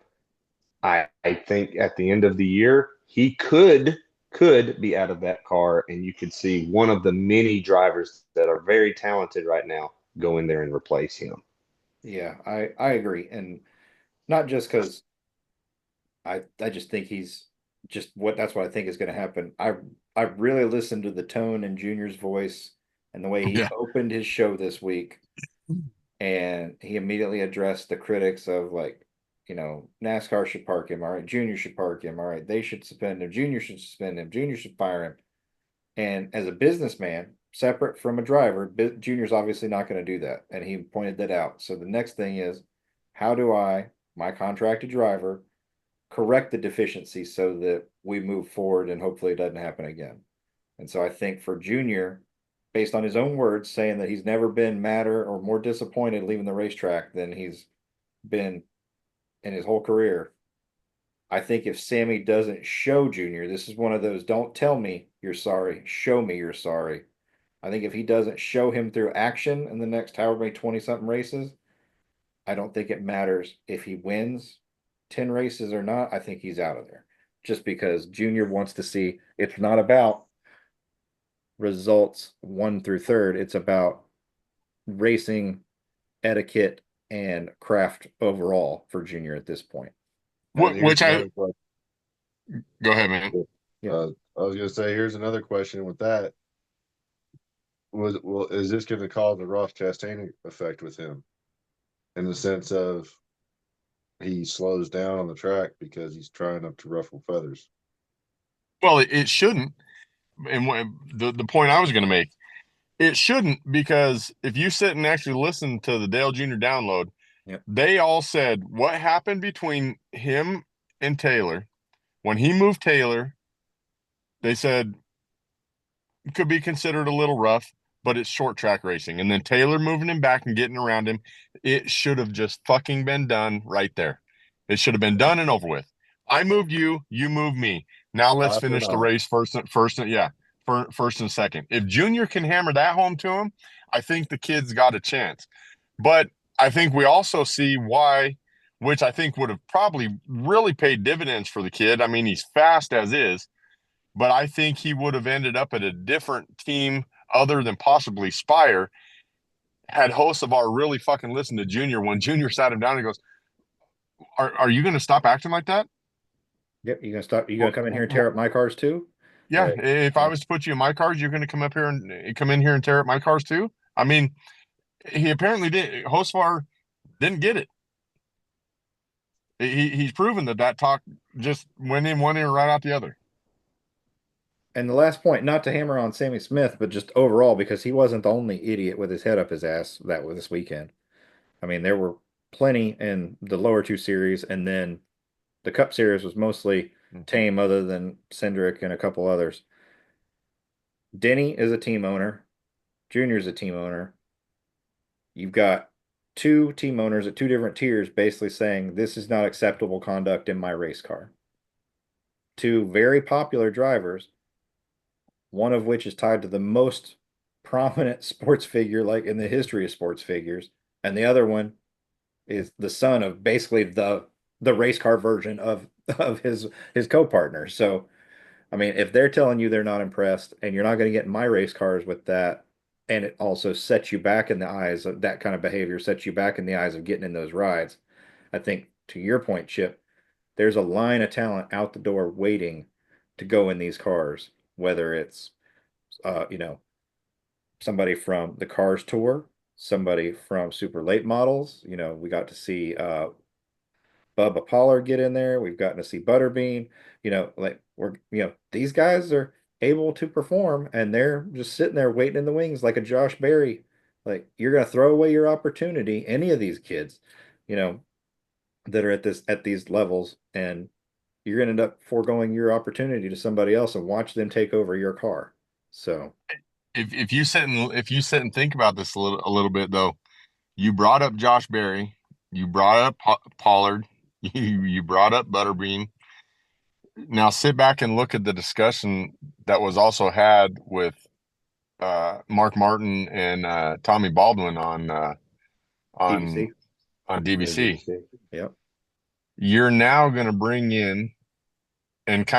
I think at the end of the year, he could be out of that car, and you could see one of the many drivers that are very talented right now go in there and replace him. Yeah, I agree. And not just because I just think he's just that's what I think is going to happen. I really listened to the tone in Junior's voice and the way he Yeah. opened his show this week, and he immediately addressed the critics of like, NASCAR should park him. All right, Junior should park him. All right, they should suspend him. Junior should suspend him. Junior should fire him. And as a businessman, separate from a driver, Junior's obviously not going to do that, and he pointed that out. So the next thing is, how do I, my contracted driver, correct the deficiency so that we move forward and hopefully it doesn't happen again. And so I think for Junior, based on his own words, saying that he's never been madder or more disappointed leaving the racetrack than he's been in his whole career. I think if Sammy doesn't show Junior, this is one of those don't tell me you're sorry, show me you're sorry. I think if he doesn't show him through action in the next however many 20 something races, I don't think it matters if he wins 10 races or not. I think he's out of there just because Junior wants to see it's not about results 1 through 3rd. It's about racing etiquette and craft overall for Junior at this point. And here's Which I another question. go ahead, man. Yeah. I was gonna say, here's another question with that. Is this going to cause a Ross Chastain effect with him, in the sense of he slows down on the track because he's trying not to ruffle feathers? Well, it shouldn't. And the point I was going to make, it shouldn't, because if you sit and actually listen to the Dale Jr. download, Yep. they all said what happened between him and Taylor when he moved Taylor. They said it could be considered a little rough, but it's short track racing. And then Taylor moving him back and getting around him, it should have just fucking been done right there. It should have been done and over with. I moved you, you moved me. Now let's finish the race first and second. If Junior can hammer that home to him, I think the kid's got a chance. But I think we also see why, which I think would have probably really paid dividends for the kid. I mean, he's fast as is, but I think he would have ended up at a different team other than possibly Spire had hosts of our really fucking listened to Junior when Junior sat him down and goes, are you going to stop acting like that? Yep. You gonna stop? You gonna come in here and tear up my cars too? Yeah. Like, If I was to put you in my cars, you're going to come up here and come in here and tear up my cars too. I mean, he apparently did. Hostvar didn't get it. He's proven that talk just went in one ear right out the other. and the last point, not to hammer on Sammy Smith, but just overall, because he wasn't the only idiot with his head up his ass that was this weekend. I mean, there were plenty in the lower 2 series, and then the Cup Series was mostly tame, other than Cindric and a couple others. Denny is a team owner. Junior's a team owner. You've got 2 team owners at 2 different tiers basically saying this is not acceptable conduct in my race car. 2 very popular drivers, one of which is tied to the most prominent sports figure like in the history of sports figures, and the other one is the son of basically the race car version of his co-partner. So I mean, if they're telling you they're not impressed and you're not going to get in my race cars with that, and it also sets you back in the eyes of that kind of behavior, sets you back in the eyes of getting in those rides. I think to your point, Chip, there's a line of talent out the door waiting to go in these cars, whether it's uh, you know, somebody from the Cars Tour, somebody from Super Late Models. We got to see Bubba Pollard get in there. We've gotten to see Butterbean. Like these guys are able to perform, and they're just sitting there waiting in the wings like a Josh Berry. Like you're gonna throw away your opportunity. Any of these kids, you know, that are at these levels, and you're gonna end up foregoing your opportunity to somebody else and watch them take over your car. So If you sit and think about this a little bit though, you brought up Josh Berry, you brought up Pollard, you brought up Butterbean. Now sit back and look at the discussion that was also had with Mark Martin and Tommy Baldwin on DBC. DBC. Yep. you're now going to bring in and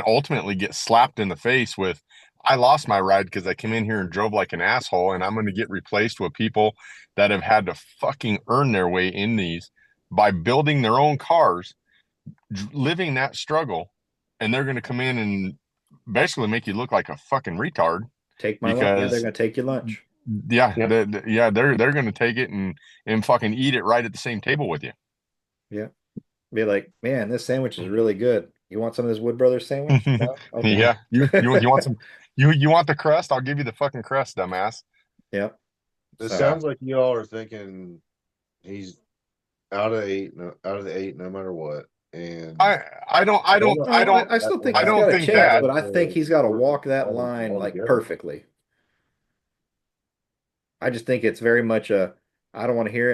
ultimately get slapped in the face with, I lost my ride because I came in here and drove like an asshole, and I'm going to get replaced with people that have had to fucking earn their way in these by building their own cars, living that struggle, and they're going to come in and basically make you look like a fucking retard Take my lunch. Yeah, they're because gonna take your lunch. yeah, Yep. they're going to take it and fucking eat it right at the same table with you. Yeah. Be like, man, this sandwich is really good. You want some of this Wood Brothers sandwich? No? Okay. Yeah, you want some you want the crust? I'll give you the fucking crust, dumbass. Yeah. It So, sounds like y'all are thinking he's out of eight, out of the eight, no matter what. And I don't I don't no, I don't I still think I he's don't got a think chance, that. but I think he's got to walk that line like perfectly. I just think it's very much I don't want to hear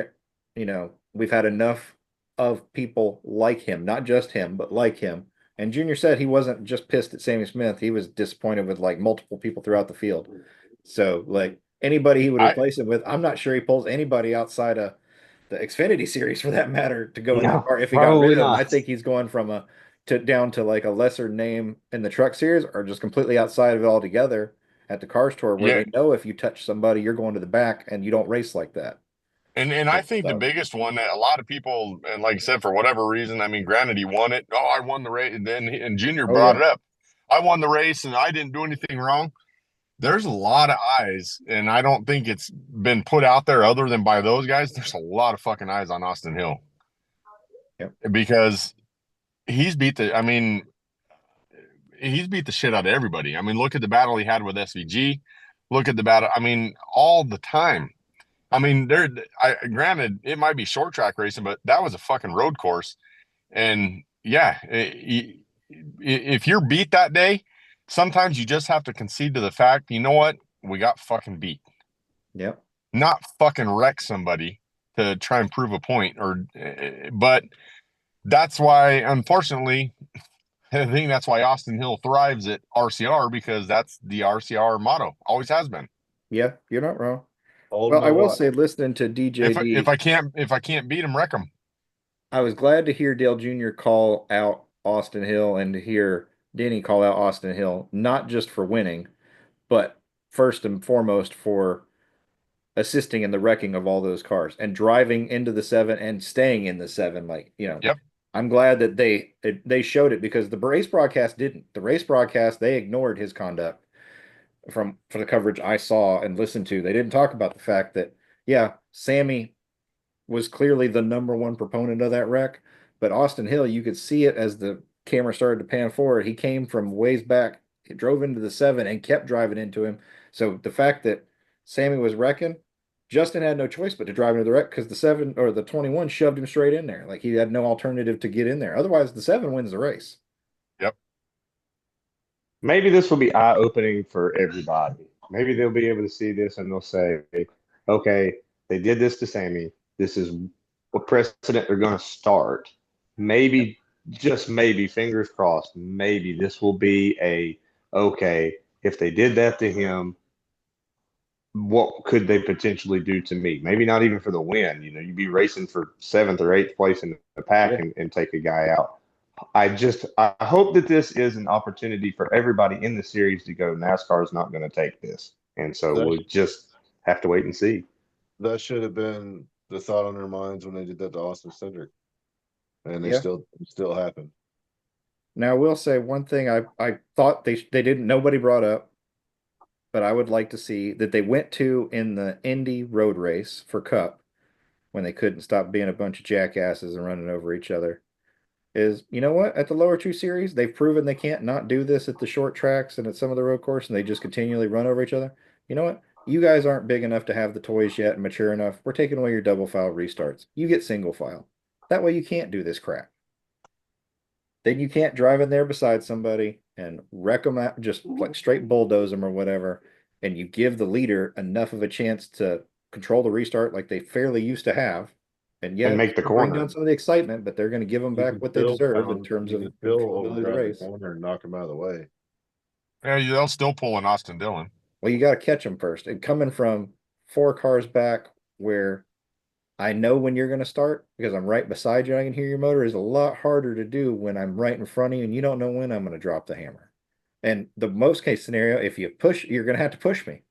it. We've had enough of people like him, not just him, but like him. And Junior said he wasn't just pissed at Sammy Smith. He was disappointed with like multiple people throughout the field. So like anybody he would I replace him with, I'm not sure he pulls anybody outside of the Xfinity series for that matter to go in that No, car. If he got rid probably of him, I not. think he's going from a to down to like a lesser name in the truck series or just completely outside of it altogether at the Cars Tour where yeah, they know if you touch somebody, you're going to the back and you don't race like that. and I think the So biggest one that a lot of people, and like I said, for whatever reason, I mean, granted, he won it. Oh, I won the race, and then Junior oh brought yeah. it up. I won the race, and I didn't do anything wrong. There's a lot of eyes, and I don't think it's been put out there other than by those guys. There's a lot of fucking eyes on Austin Hill Yep. because he's beat the. I mean, he's beat the shit out of everybody. I mean, look at the battle he had with SVG. Look at the battle. I mean, all the time. I mean, granted, it might be short track racing, but that was a fucking road course. And yeah, if you're beat that day, sometimes you just have to concede to the fact, you know what? We got fucking beat. Yep. Not fucking wreck somebody to try and prove a point but that's why, unfortunately, I think that's why Austin Hill thrives at RCR because that's the RCR motto. Always has been. Yeah, you're not wrong. Hold Well, I my will watch. say listening to If DJD, I can't beat him, wreck him. I was glad to hear Dale Jr. call out Austin Hill and to hear Denny call out Austin Hill, not just for winning, but first and foremost for assisting in the wrecking of all those cars and driving into the seven and staying in the seven. Like, Yep. I'm glad that they showed it because the race broadcast didn't. The race broadcast, they ignored his conduct for the coverage I saw and listened to. They didn't talk about the fact that, yeah, Sammy was clearly the number one proponent of that wreck. But Austin Hill, you could see it as the camera started to pan forward. He came from ways back, he drove into the seven and kept driving into him. So the fact that Sammy was wrecking, Justin had no choice but to drive into the wreck because the seven or the 21 shoved him straight in there. Like he had no alternative to get in there. Otherwise, the seven wins the race. Yep. Maybe this will be eye-opening for everybody. Maybe they'll be able to see this and they'll say, okay, they did this to Sammy. This is what precedent they're going to start. Maybe, just maybe, fingers crossed, maybe this will be okay, if they did that to him, what could they potentially do to me? Maybe not even for the win. You'd be racing for seventh or eighth place in the pack Yeah. and take a guy out. I hope that this is an opportunity for everybody in the series to go, NASCAR is not going to take this. And so That, we'll just have to wait and see. that should have been the thought on their minds when they did that to Austin Cindric. And they Yeah. still happened. Now, I will say one thing I thought they didn't nobody brought up, but I would like to see that they went to in the Indy road race for Cup when they couldn't stop being a bunch of jackasses and running over each other. Is you know what? At the lower two series, they've proven they can't not do this at the short tracks and at some of the road course, and they just continually run over each other. You know what? You guys aren't big enough to have the toys yet and mature enough. We're taking away your double file restarts. You get single file. That way you can't do this crap. Then you can't drive in there beside somebody and wreck them out, just like straight bulldoze them or whatever. And you give the leader enough of a chance to control the restart like they fairly used to have. And yeah, And it's make the gonna bring corner. down some of the excitement, but they're going to give them back what they deserve in terms You of can still controllability of the overdrive the race. corner and knock him out of the way. Yeah, they'll still pull an Austin Dillon. Well, you got to catch them first. And coming from four cars back where I know when you're going to start because I'm right beside you and I can hear your motor is a lot harder to do when I'm right in front of you and you don't know when I'm going to drop the hammer. And the most case scenario, if you push, you're going to have to push me.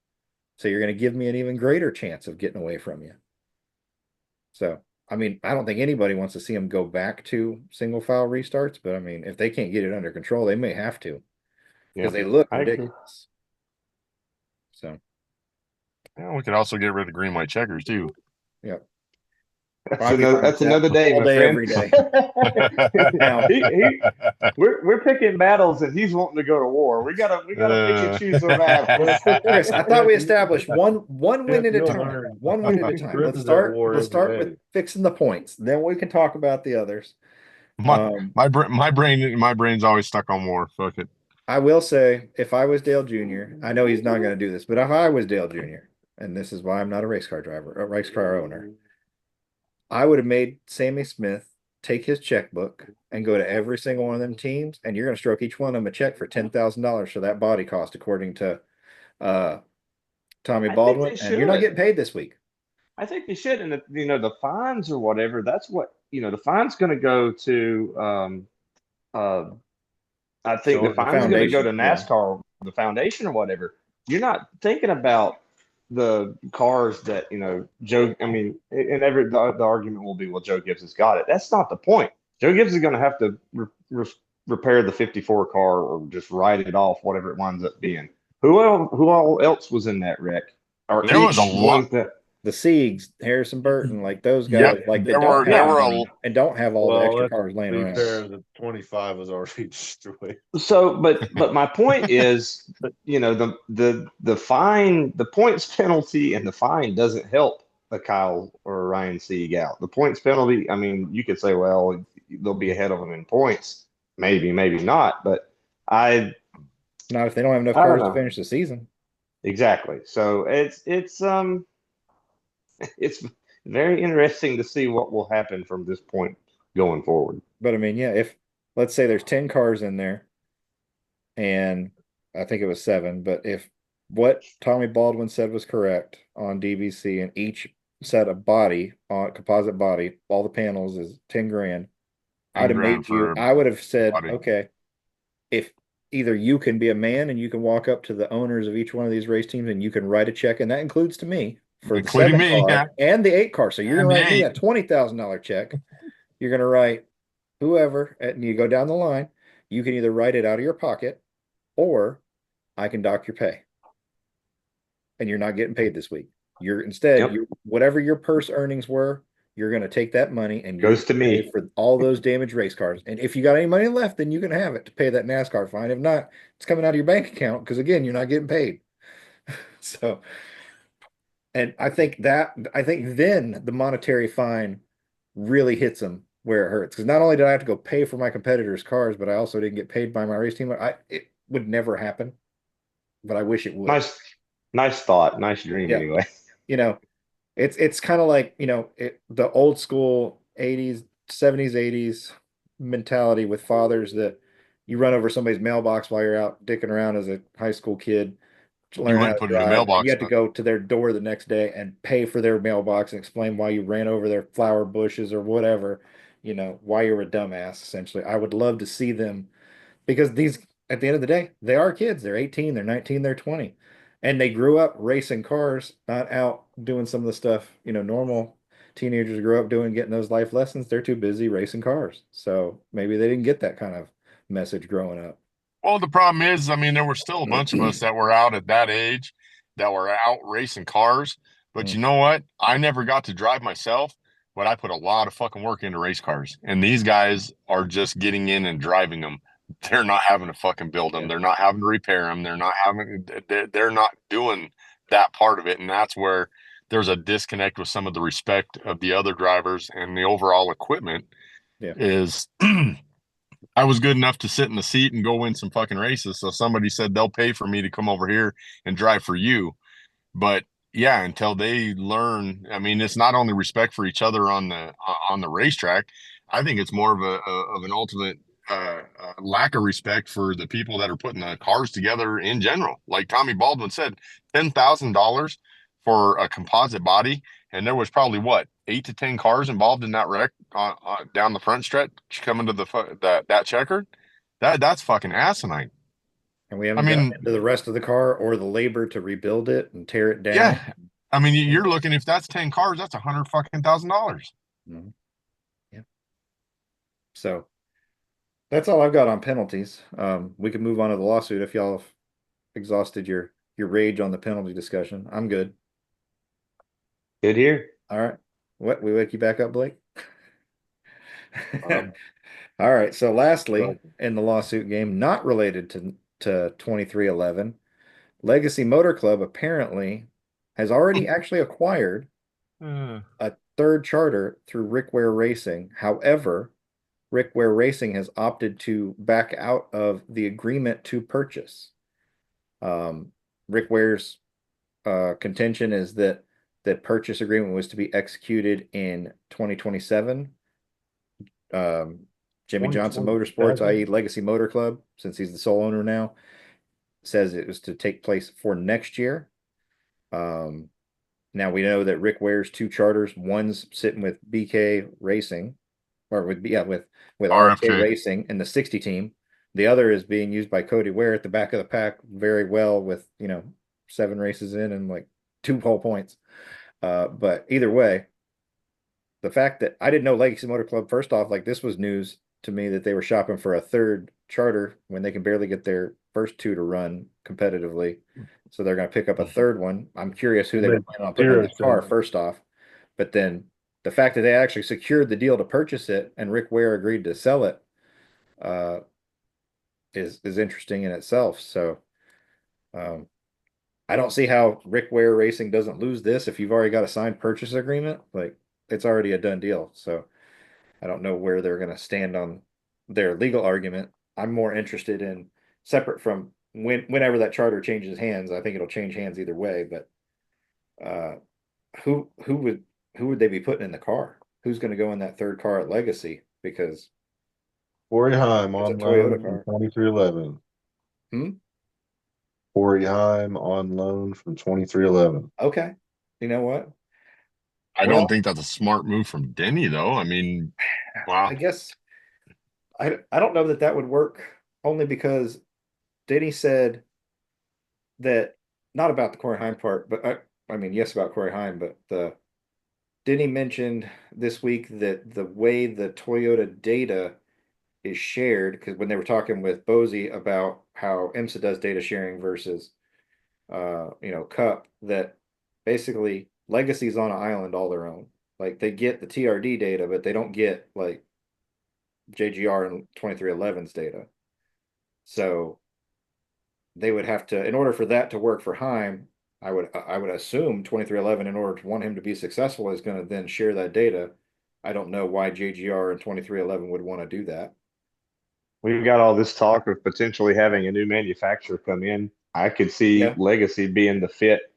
So you're going to give me an even greater chance of getting away from you. So, I mean, I don't think anybody wants to see them go back to single file restarts, but I mean, if they can't get it under control, they may have to Yeah, because they look I agree. ridiculous. So, Yeah, we could also get rid of green white checkers too. yeah. That's I'd be fine that's with that another day, all my day, friend. every day. Now, We're picking battles, and he's wanting to go to war. We gotta pick and choose our battles. Chris, I thought we established one win at a You'll time. learn. One win at a time. Chris is at war Let's every start day. with fixing the points. Then we can talk about the others. My brain's always stuck on war. Fuck it. I will say, if I was Dale Jr., I know he's not going to do this, but if I was Dale Jr., and this is why I'm not a race car driver, a race car owner, I would have made Sammy Smith take his checkbook and go to every single one of them teams, and you're going to stroke each one of them a check for $10,000 for that body cost, according to Tommy I think Baldwin, they and you're not should. getting paid this week. I think they should, and the fines or whatever. That's what the fine's going to go to. I think So the the fine's going to go to foundation, yeah. NASCAR, the foundation or whatever. You're not thinking about the cars that Joe. I mean, and the argument will be, well, Joe Gibbs has got it. That's not the point. Joe Gibbs is going to have to repair the '54 car or just write it off, whatever it winds up being. Who all else was in that wreck? Or There was a each lot. one The Siegs, Harrison Burton, like those Yep, guys, like that there don't were- have there were a- money and don't have all the Well, extra let's cars laying be around. fair, the 25 was already destroyed. So, but my point is, the fine, the points penalty, and the fine doesn't help a Kyle or a Ryan Sieg out. The points penalty, I mean, you could say, well, they'll be ahead of them in points, maybe not, but I Not if they don't have enough I don't cars to know finish the season. exactly. So it's very interesting to see what will happen from this point going forward. But I mean, yeah, if let's say there's 10 cars in there, and I think it was 7, but if what Tommy Baldwin said was correct on DVC and each set of body on composite body, all the panels is 10 grand, I'd have made you, I would have said, body. okay, if either you can be a man and you can walk up to the owners of each one of these race teams and you can write a check, and that includes to me for Including the 7 me, car yeah. and the 8 car. So you're And gonna the write me a 8. $20,000 check. You're gonna write whoever, and you go down the line. You can either write it out of your pocket, or I can dock your pay, and you're not getting paid this week. You're instead, Yep. whatever your purse earnings were, you're going to take that money and Goes to me. pay for all those damaged race cars. And if you got any money left, then you can have it to pay that NASCAR fine. If not, it's coming out of your bank account because again, you're not getting paid. So, and I think then the monetary fine really hits them where it hurts, because not only did I have to go pay for my competitors' cars, but I also didn't get paid by my race team. It would never happen, but I wish it would. Nice thought, nice dream. Yeah. Anyway, It's kind of like, the old school 80s, 70s, 80s mentality with fathers that you run over somebody's mailbox while you're out dicking around as a high school kid to learn how wouldn't to put it in the drive. And mailbox, you had to huh? go to their door the next day and pay for their mailbox and explain why you ran over their flower bushes or whatever, why you were a dumbass, essentially. I would love to see them, because these, at the end of the day, they are kids. They're 18, they're 19, they're 20. And they grew up racing cars, not out doing some of the stuff, normal teenagers grew up doing, getting those life lessons. They're too busy racing cars. So maybe they didn't get that kind of message growing up. Well, the problem is, I mean, there were still a bunch of us that were out at that age that were out racing cars. But you know what? I never got to drive myself, but I put a lot of fucking work into race cars. And these guys are just getting in and driving them. They're not having to fucking build them. Yeah. They're not having to repair them. They're not doing that part of it. And that's where there's a disconnect with some of the respect of the other drivers and the overall equipment. Yeah. Is I was good enough to sit in the seat and go win some fucking races. So somebody said they'll pay for me to come over here and drive for you. But yeah, until they learn, I mean, it's not only respect for each other on the racetrack. I think it's more of an ultimate lack of respect for the people that are putting the cars together in general. Like Tommy Baldwin said, $10,000 for a composite body. and there was probably what 8 to 10 cars involved in that wreck down the front stretch coming to that checkered. That's fucking asinine. And we I haven't gotten mean, into the rest of the car or the labor to rebuild it and tear it down. yeah. I mean, you're looking, if that's 10 cars, that's $100,000. Mhm. Yeah. So that's all I've got on penalties. We can move on to the lawsuit if y'all have exhausted your rage on the penalty discussion. I'm good. Good here. All right. What, we wake you back up, Blake? Um, All right. So lastly, Right. in the lawsuit game, not related to 2311, Legacy Motor Club apparently has already actually acquired a third charter through Rickware Racing. However, Rickware Racing has opted to back out of the agreement to purchase. Rickware's contention is that the purchase agreement was to be executed in 2027. Jimmy Johnson Motorsports, 2027? i.e. Legacy Motor Club, since he's the sole owner now, says it was to take place for next year. Now we know that Rick Ware's two charters, one's sitting with BK Racing, or with RFK RFK. Racing and the 60 team. The other is being used by Cody Ware at the back of the pack very well with 7 races in and like 2 whole points. But either way, the fact that I didn't know Legacy Motor Club, first off, like this was news to me that they were shopping for a third charter when they can barely get their first 2 to run competitively. So they're going to pick up a third one. I'm curious who they were planning on putting in the car first off. But then the fact that they actually secured the deal to purchase it and Rick Ware agreed to sell it is interesting in itself. So I don't see how Rick Ware Racing doesn't lose this if you've already got a signed purchase agreement. Like it's already a done deal. So I don't know where they're going to stand on their legal argument. I'm more interested in separate from whenever that charter changes hands. I think it'll change hands either way. But who would they be putting in the car? Who's going to go in that third car at Legacy? Because Corey Heim it's a on Toyota loan car. from 2311. Hmm? Corey Heim on loan from 2311. Okay. You know what? I Well, don't think that's a smart move from Denny, though. I mean, wow. I guess I don't know that would work only because Denny said that not about the Corey Heim part, but I mean yes about Corey Heim, but Denny mentioned this week that the way the Toyota data is shared, because when they were talking with Bozy about how IMSA does data sharing versus Cup, that basically Legacy's on an island all their own. Like they get the TRD data, but they don't get like JGR and 2311's data. So they would have to, in order for that to work for Heim, I would assume 2311, in order to want him to be successful, is going to then share that data. I don't know why JGR and 2311 would want to do that. We've got all this talk of potentially having a new manufacturer come in. I could see Yeah. Legacy being the fit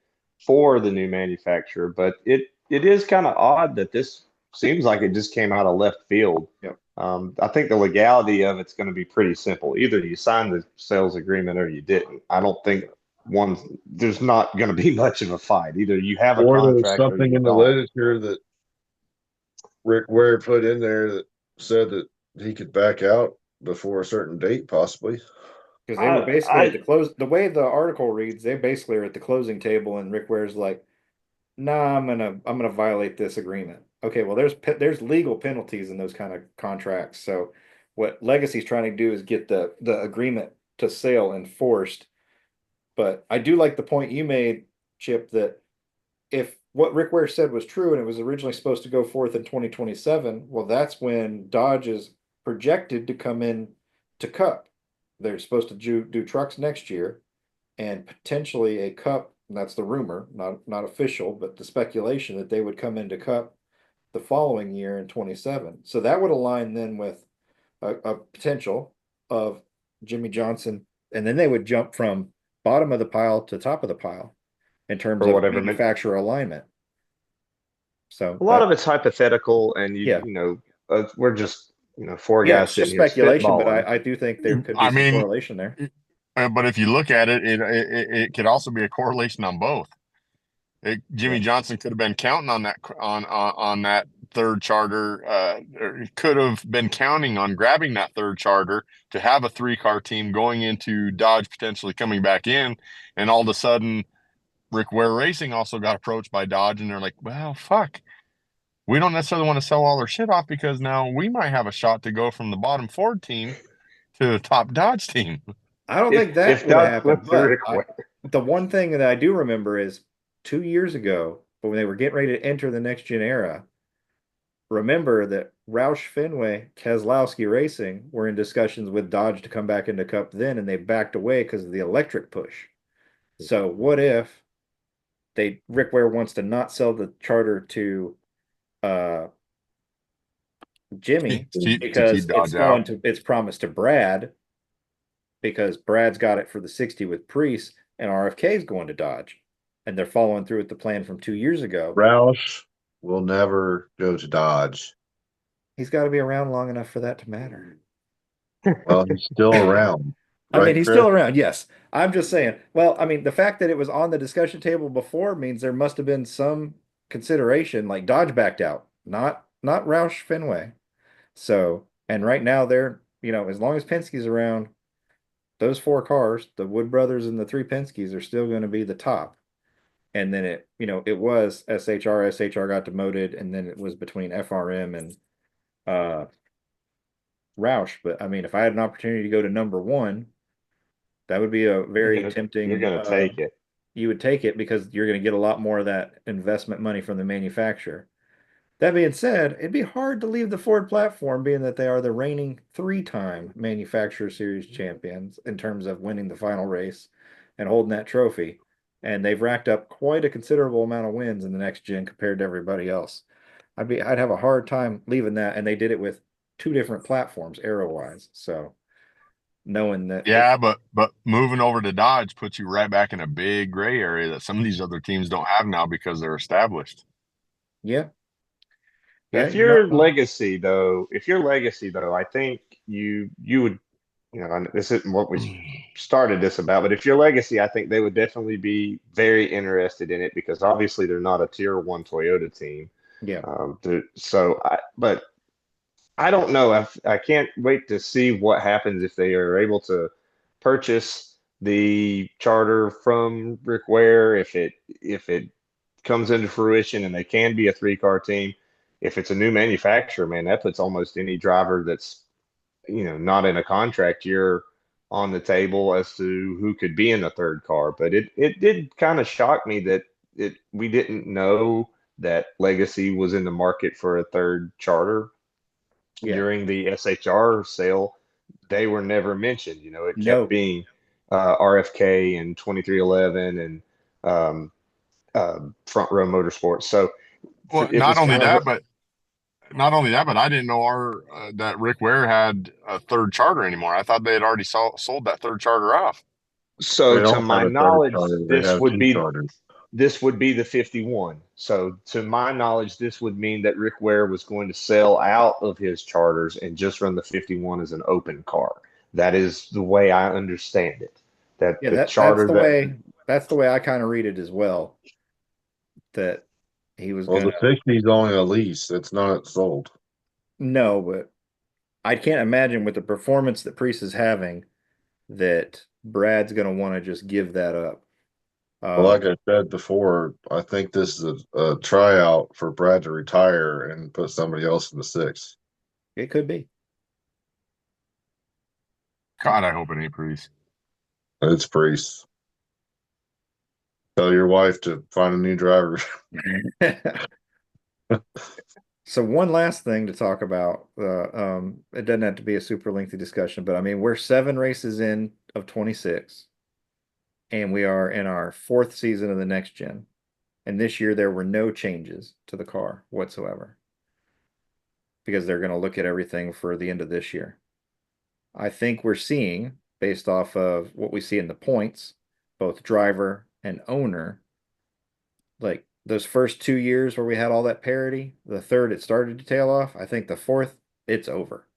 for the new manufacturer, but it is kind of odd that this seems like it just came out of left field. Yep. I think the legality of it's going to be pretty simple. Either you sign the sales agreement or you didn't. I don't think there's not going to be much of a fight. Either you have a Or there was contract or something you in the don't. literature that Rick Ware put in there that said that he could back out before a certain date, possibly. Because they were basically at the close. The way the article reads, they basically are at the closing table, and Rick Ware's like, "Nah, I'm gonna violate this agreement." Okay, well, there's legal penalties in those kind of contracts. So what Legacy's trying to do is get the agreement to sale enforced. But I do like the point you made, Chip, that if what Rick Ware said was true and it was originally supposed to go forth in 2027, well, that's when Dodge is projected to come in to Cup. They're supposed to do trucks next year and potentially a Cup. And that's the rumor, not official, but the speculation that they would come into Cup the following year in 27. So that would align then with a potential of Jimmy Johnson, and then they would jump from bottom of the pile to top of the pile in terms Or of whatever. manufacturer alignment. So A lot of it's hypothetical, and Yeah. we're just four yeah, guys it's just sitting here speculation, but spitballing. I do think there could be I some mean, correlation there. but if you look at it, it could also be a correlation on both. Jimmy Johnson could have been counting on that third charter. Or he could have been counting on grabbing that third charter to have a 3-car team going into Dodge, potentially coming back in, and all of a sudden, Rick Ware Racing also got approached by Dodge, and they're like, "Well, fuck, we don't necessarily want to sell all our shit off because now we might have a shot to go from the bottom Ford team to the top Dodge team." I don't think that If would have Dodge happened, went to but Rick Ware. the one thing that I do remember is 2 years ago, when they were getting ready to enter the next gen era, remember that Roush Fenway, Keselowski Racing were in discussions with Dodge to come back into Cup then, and they backed away because of the electric push. So what if Rick Ware wants to not sell the charter to Jimmy To because keep Dodge out. it's promised to Brad, because Brad's got it for the 60 with Priest, and RFK is going to Dodge, and they're following through with the plan from 2 years ago. Roush will never go to Dodge. He's got to be around long enough for that to matter. Well, he's still around. I Right, mean, he's Chris? still around, yes. I'm just saying. Well, I mean, the fact that it was on the discussion table before means there must have been some consideration. Like Dodge backed out, not Roush Fenway. So, and right now they're, as long as Penske's around, those 4 cars, the Wood brothers and the 3 Penskes, are still going to be the top. And then it was SHR got demoted, and then it was between FRM and Roush. But I mean, if I had an opportunity to go to number 1, that would be a very tempting. You're gonna take it. You would take it because you're going to get a lot more of that investment money from the manufacturer. That being said, it'd be hard to leave the Ford platform, being that they are the reigning 3-time manufacturer series champions in terms of winning the final race and holding that trophy. And they've racked up quite a considerable amount of wins in the next gen compared to everybody else. I'd have a hard time leaving that, and they did it with 2 different platforms aero-wise. So knowing that, Yeah, but moving over to Dodge puts you right back in a big gray area that some of these other teams don't have now because they're established. yeah. If your legacy though, I think you would, and this isn't what we started this about, but if your legacy, I think they would definitely be very interested in it because obviously they're not a tier 1 Toyota team. Yeah. But I don't know. I can't wait to see what happens if they are able to purchase the charter from Rick Ware, if it comes into fruition and they can be a 3-car team. If it's a new manufacturer, man, that puts almost any driver that's not in a contract year on the table as to who could be in the 3rd car. But it did kind of shock me that we didn't know that Legacy was in the market for a 3rd charter. During the SHR sale. They were never mentioned. It kept being RFK and 2311 and Front Row Motorsports. So not only that, but I didn't know that Rick Ware had a 3rd charter anymore. I thought they had already sold that 3rd charter off. So to my knowledge, this would be the 51. So to my knowledge, this would mean that Rick Ware was going to sell out of his charters and just run the 51 as an open car. That is the way I understand it. That's the way I kind of read it as well. That he was the 60 is only a lease. It's not sold. No, but I can't imagine with the performance that Priest is having that Brad's going to want to just give that up. Well, like I said before, I think this is a tryout for Brad to retire and put somebody else in the 6. It could be. God, I hope it ain't Priest. It's Priest. Tell your wife to find a new driver. So one last thing to talk about. It doesn't have to be a super lengthy discussion, but I mean, we're 7 races in of 26, and we are in our 4th season of the next gen. And this year there were no changes to the car whatsoever because they're going to look at everything for the end of this year. I think we're seeing, based off of what we see in the points, both driver and owner, like those first 2 years where we had all that parity, the 3rd it started to tail off. I think the 4th it's over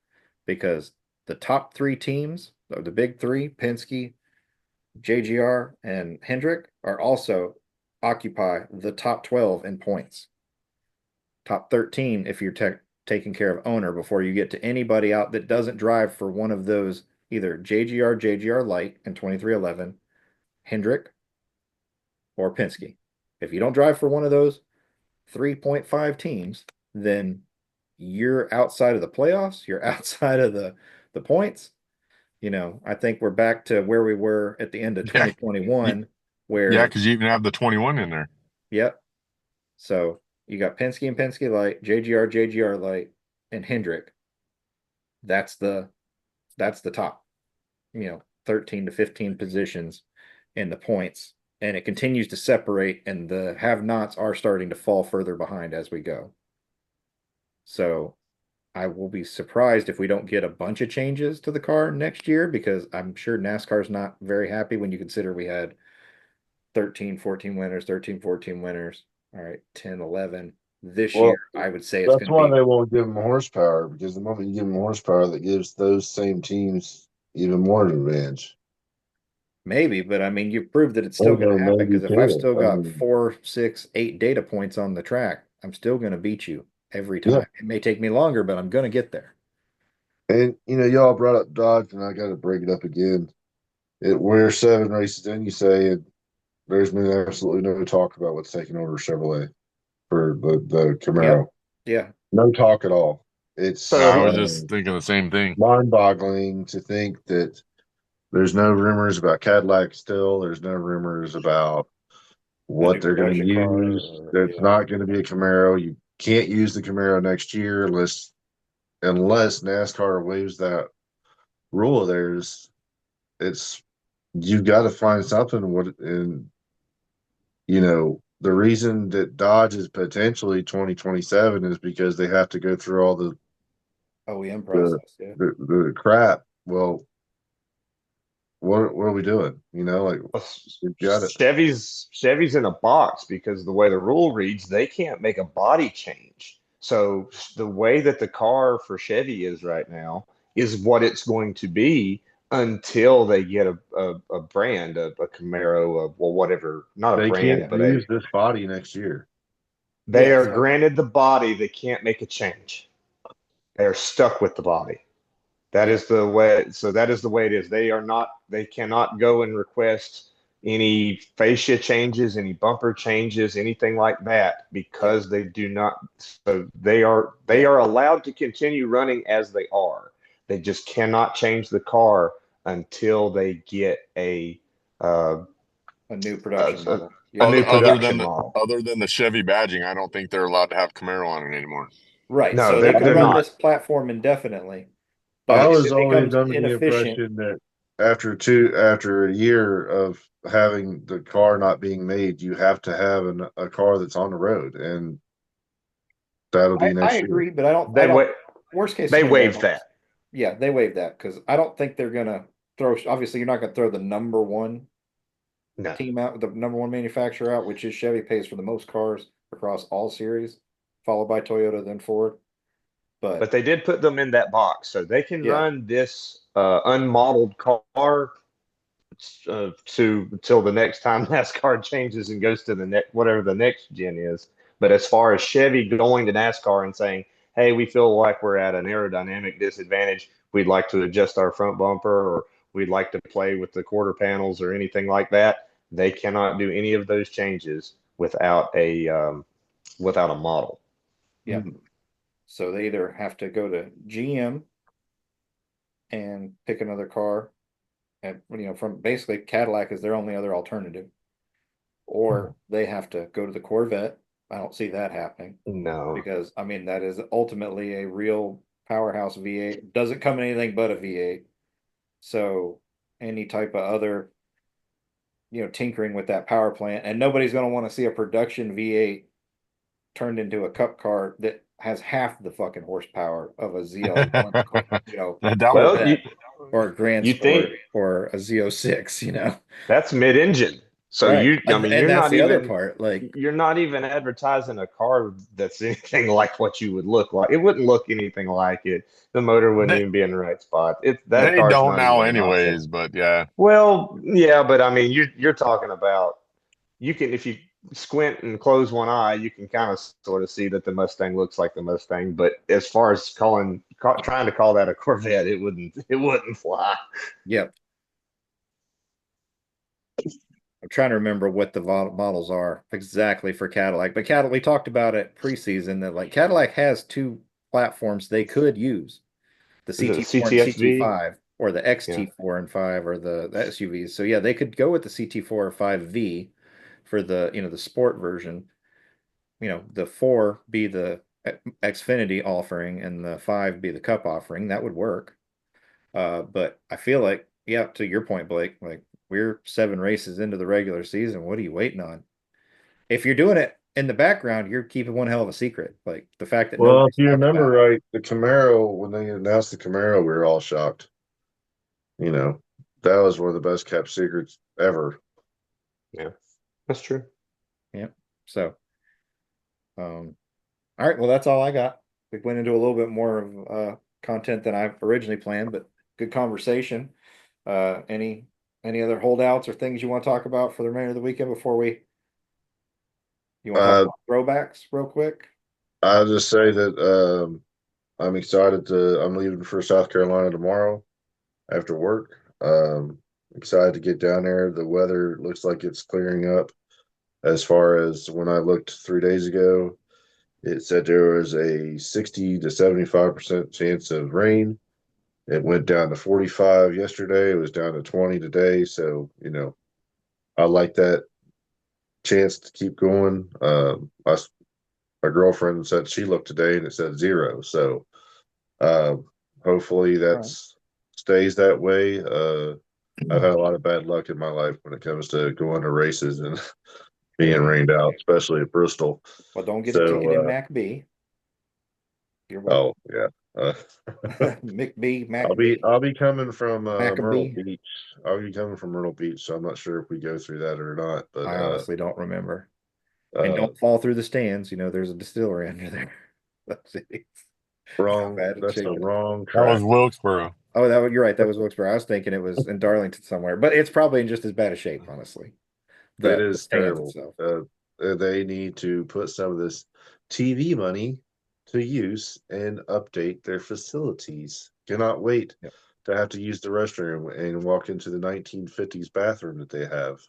because the top 3 teams, the big 3, Penske, JGR, and Hendrick, are also occupy the top 12 in points. Top 13 if you're taking care of owner before you get to anybody out that doesn't drive for one of those either JGR Light in 2311, Hendrick, or Penske. If you don't drive for one of those 3.5 teams, then you're outside of the playoffs, you're outside of the points. I think we're back to where we were at the end of 2021, where Yeah, because you even have the 21 in there. Yep. So you got Penske and Penske Light, JGR Light, and Hendrick. That's the top, 13 to 15 positions in the points. And it continues to separate, and the have-nots are starting to fall further behind as we go. So I will be surprised if we don't get a bunch of changes to the car next year, because I'm sure NASCAR's not very happy when you consider we had 13, 14 winners, 13, 14 winners. All right, 10, 11. This Well, year, I would say it's That's going why to be they won't give them horsepower, because the moment you give them horsepower, that gives those same teams even more advantage. maybe, but I mean, you've proved that it's still Oh going no, to happen, maybe because if I've too. still I got mean, 4, 6, 8 data points on the track, I'm still going to beat you every yeah. time. It may take me longer, but I'm going to get there. And y'all brought up Dodge, and I got to break it up again. We're 7 races in. You say there's been absolutely no talk about what's taking over Chevrolet for the Camaro. Yep. Yeah. No talk at all. It's I So was just thinking the same thing. mind-boggling to think that there's no rumors about Cadillac still. There's no rumors about The what new they're going to production car. use. That's not going to be a Camaro. You can't use the Camaro next year unless NASCAR waives that rule of theirs. It's you've got to find something. The reason that Dodge is potentially 2027 is because they have to go through all the OEM the process. Yeah. the crap. Well, what are we doing? We've got it. Chevy's in a box because the way the rule reads, they can't make a body change. So the way that the car for Chevy is right now is what it's going to be until they get a brand, a Camaro, well, whatever, not a They brand, can't but use this body next year. they Yeah. are So granted the body. They can't make a change. They are stuck with the body. That Yeah. is the way. So that is the way it is. They cannot go and request any fascia changes, any bumper changes, anything like that Yeah. because they do not. So they Yeah. are allowed to continue running as they are. They just cannot change the car until they get uh, A new a, production a, model. a Yep. new Other production than model. the Chevy badging, I don't think they're allowed to have Camaro on it anymore. Right. No, So they can they're run not. this platform indefinitely, I but if was it always becomes under the inefficient, impression that after a year of having the car not being made, you have to have a car that's on the road, and that'll I, be I next year. agree, but I They don't, wa- worst case they scenario, I waived don't, that. yeah, they waived that, because I don't think they're gonna throw, obviously, you're not gonna throw the number one No. team out, the number one manufacturer out, which is Chevy pays for the most cars across all series, followed by Toyota, then Ford. But But they did put them in that box, so they can yeah, run this unmodeled car to until the next time NASCAR changes and goes to the next whatever the next gen is. But as far as Chevy going to NASCAR and saying, "Hey, we feel like we're at an aerodynamic disadvantage. We'd like to adjust our front bumper, or we'd like to play with the quarter panels, or anything like that," they cannot do any of those changes without a model. yeah. So they either have to go to GM and pick another car, and from basically Cadillac is their only other alternative, or they have to go to the Corvette. I don't see that happening, No, because I mean that is ultimately a real powerhouse V8. Doesn't come in anything but a V8. So any type of other, tinkering with that power plant, and nobody's going to want to see a production V8 turned into a cup car that has half the fucking horsepower of a ZL1, That would, well, Corvette, or a Grand you think Sport, or a Z06. that's mid-engine. So Right. I mean, And that's the other part. Like, you're not even advertising a car that's anything like what you would look like. It wouldn't look anything like it. The motor wouldn't they, even be in the right spot. That they car's don't not now even an option. anyways, but yeah. Well, yeah, but I mean, you're talking about you can if you squint and close one eye, you can kind of sort of see that the Mustang looks like the Mustang. But as far as trying to call that a Corvette, it wouldn't fly. Yep. I'm trying to remember what the models are exactly for Cadillac, but Cadillac, we talked about it preseason that like Cadillac has two platforms they could use, the Is it a CT4 and CTSV? CT5 or the Yeah. XT4 and 5 or the SUVs. So yeah, they could go with the CT4 or 5V for the, the sport version. The 4 be the Xfinity offering and the 5 be the Cup offering. That would work. But I feel like, yeah, to your point, Blake, like we're 7 races into the regular season. What are you waiting on? If you're doing it in the background, you're keeping one hell of a secret. Like the fact that Well, if nobody's you talked remember about it. right, the Camaro, when they announced the Camaro, we were all shocked. That was one of the best kept secrets ever. Yeah, that's true. Yeah. So, all right. Well, that's all I got. We went into a little bit more of content than I originally planned, but good conversation. Any other holdouts or things you want to talk about for the remainder of the weekend before you want to talk Uh, about throwbacks real quick? I'll just say that I'm I'm leaving for South Carolina tomorrow after work. Excited to get down there. The weather looks like it's clearing up. As far as when I looked 3 days ago, it said there was a 60 to 75% chance of rain. It went down to 45 yesterday. It was down to 20 today. So, I like that chance to keep going. My girlfriend said she looked today and it said 0. So, hopefully All right. that's stays that way. I've had a lot of bad luck in my life when it comes to going to races and being rained out, especially at Bristol. Well, don't get a ticket in So, Mac B. You're welcome. oh yeah, uh, Mick B, I'll Mac be B, I'll be coming from Myrtle Maccabee. Beach. I'll be coming from Myrtle Beach, so I'm not sure if we go through that or not. But I honestly don't remember. And uh, don't fall through the stands. There's a distillery under there. That's it. How wrong. bad in That's the shape it is. wrong That was track. Wilkesboro. Oh, you're right. That was Wilkesboro. I was thinking it was in Darlington somewhere, but it's probably in just as bad a shape, honestly. It The is stands terrible. itself. They need to put some of this TV money to use and update their facilities. Cannot wait Yep. to have to use the restroom and walk into the 1950s bathroom that they have.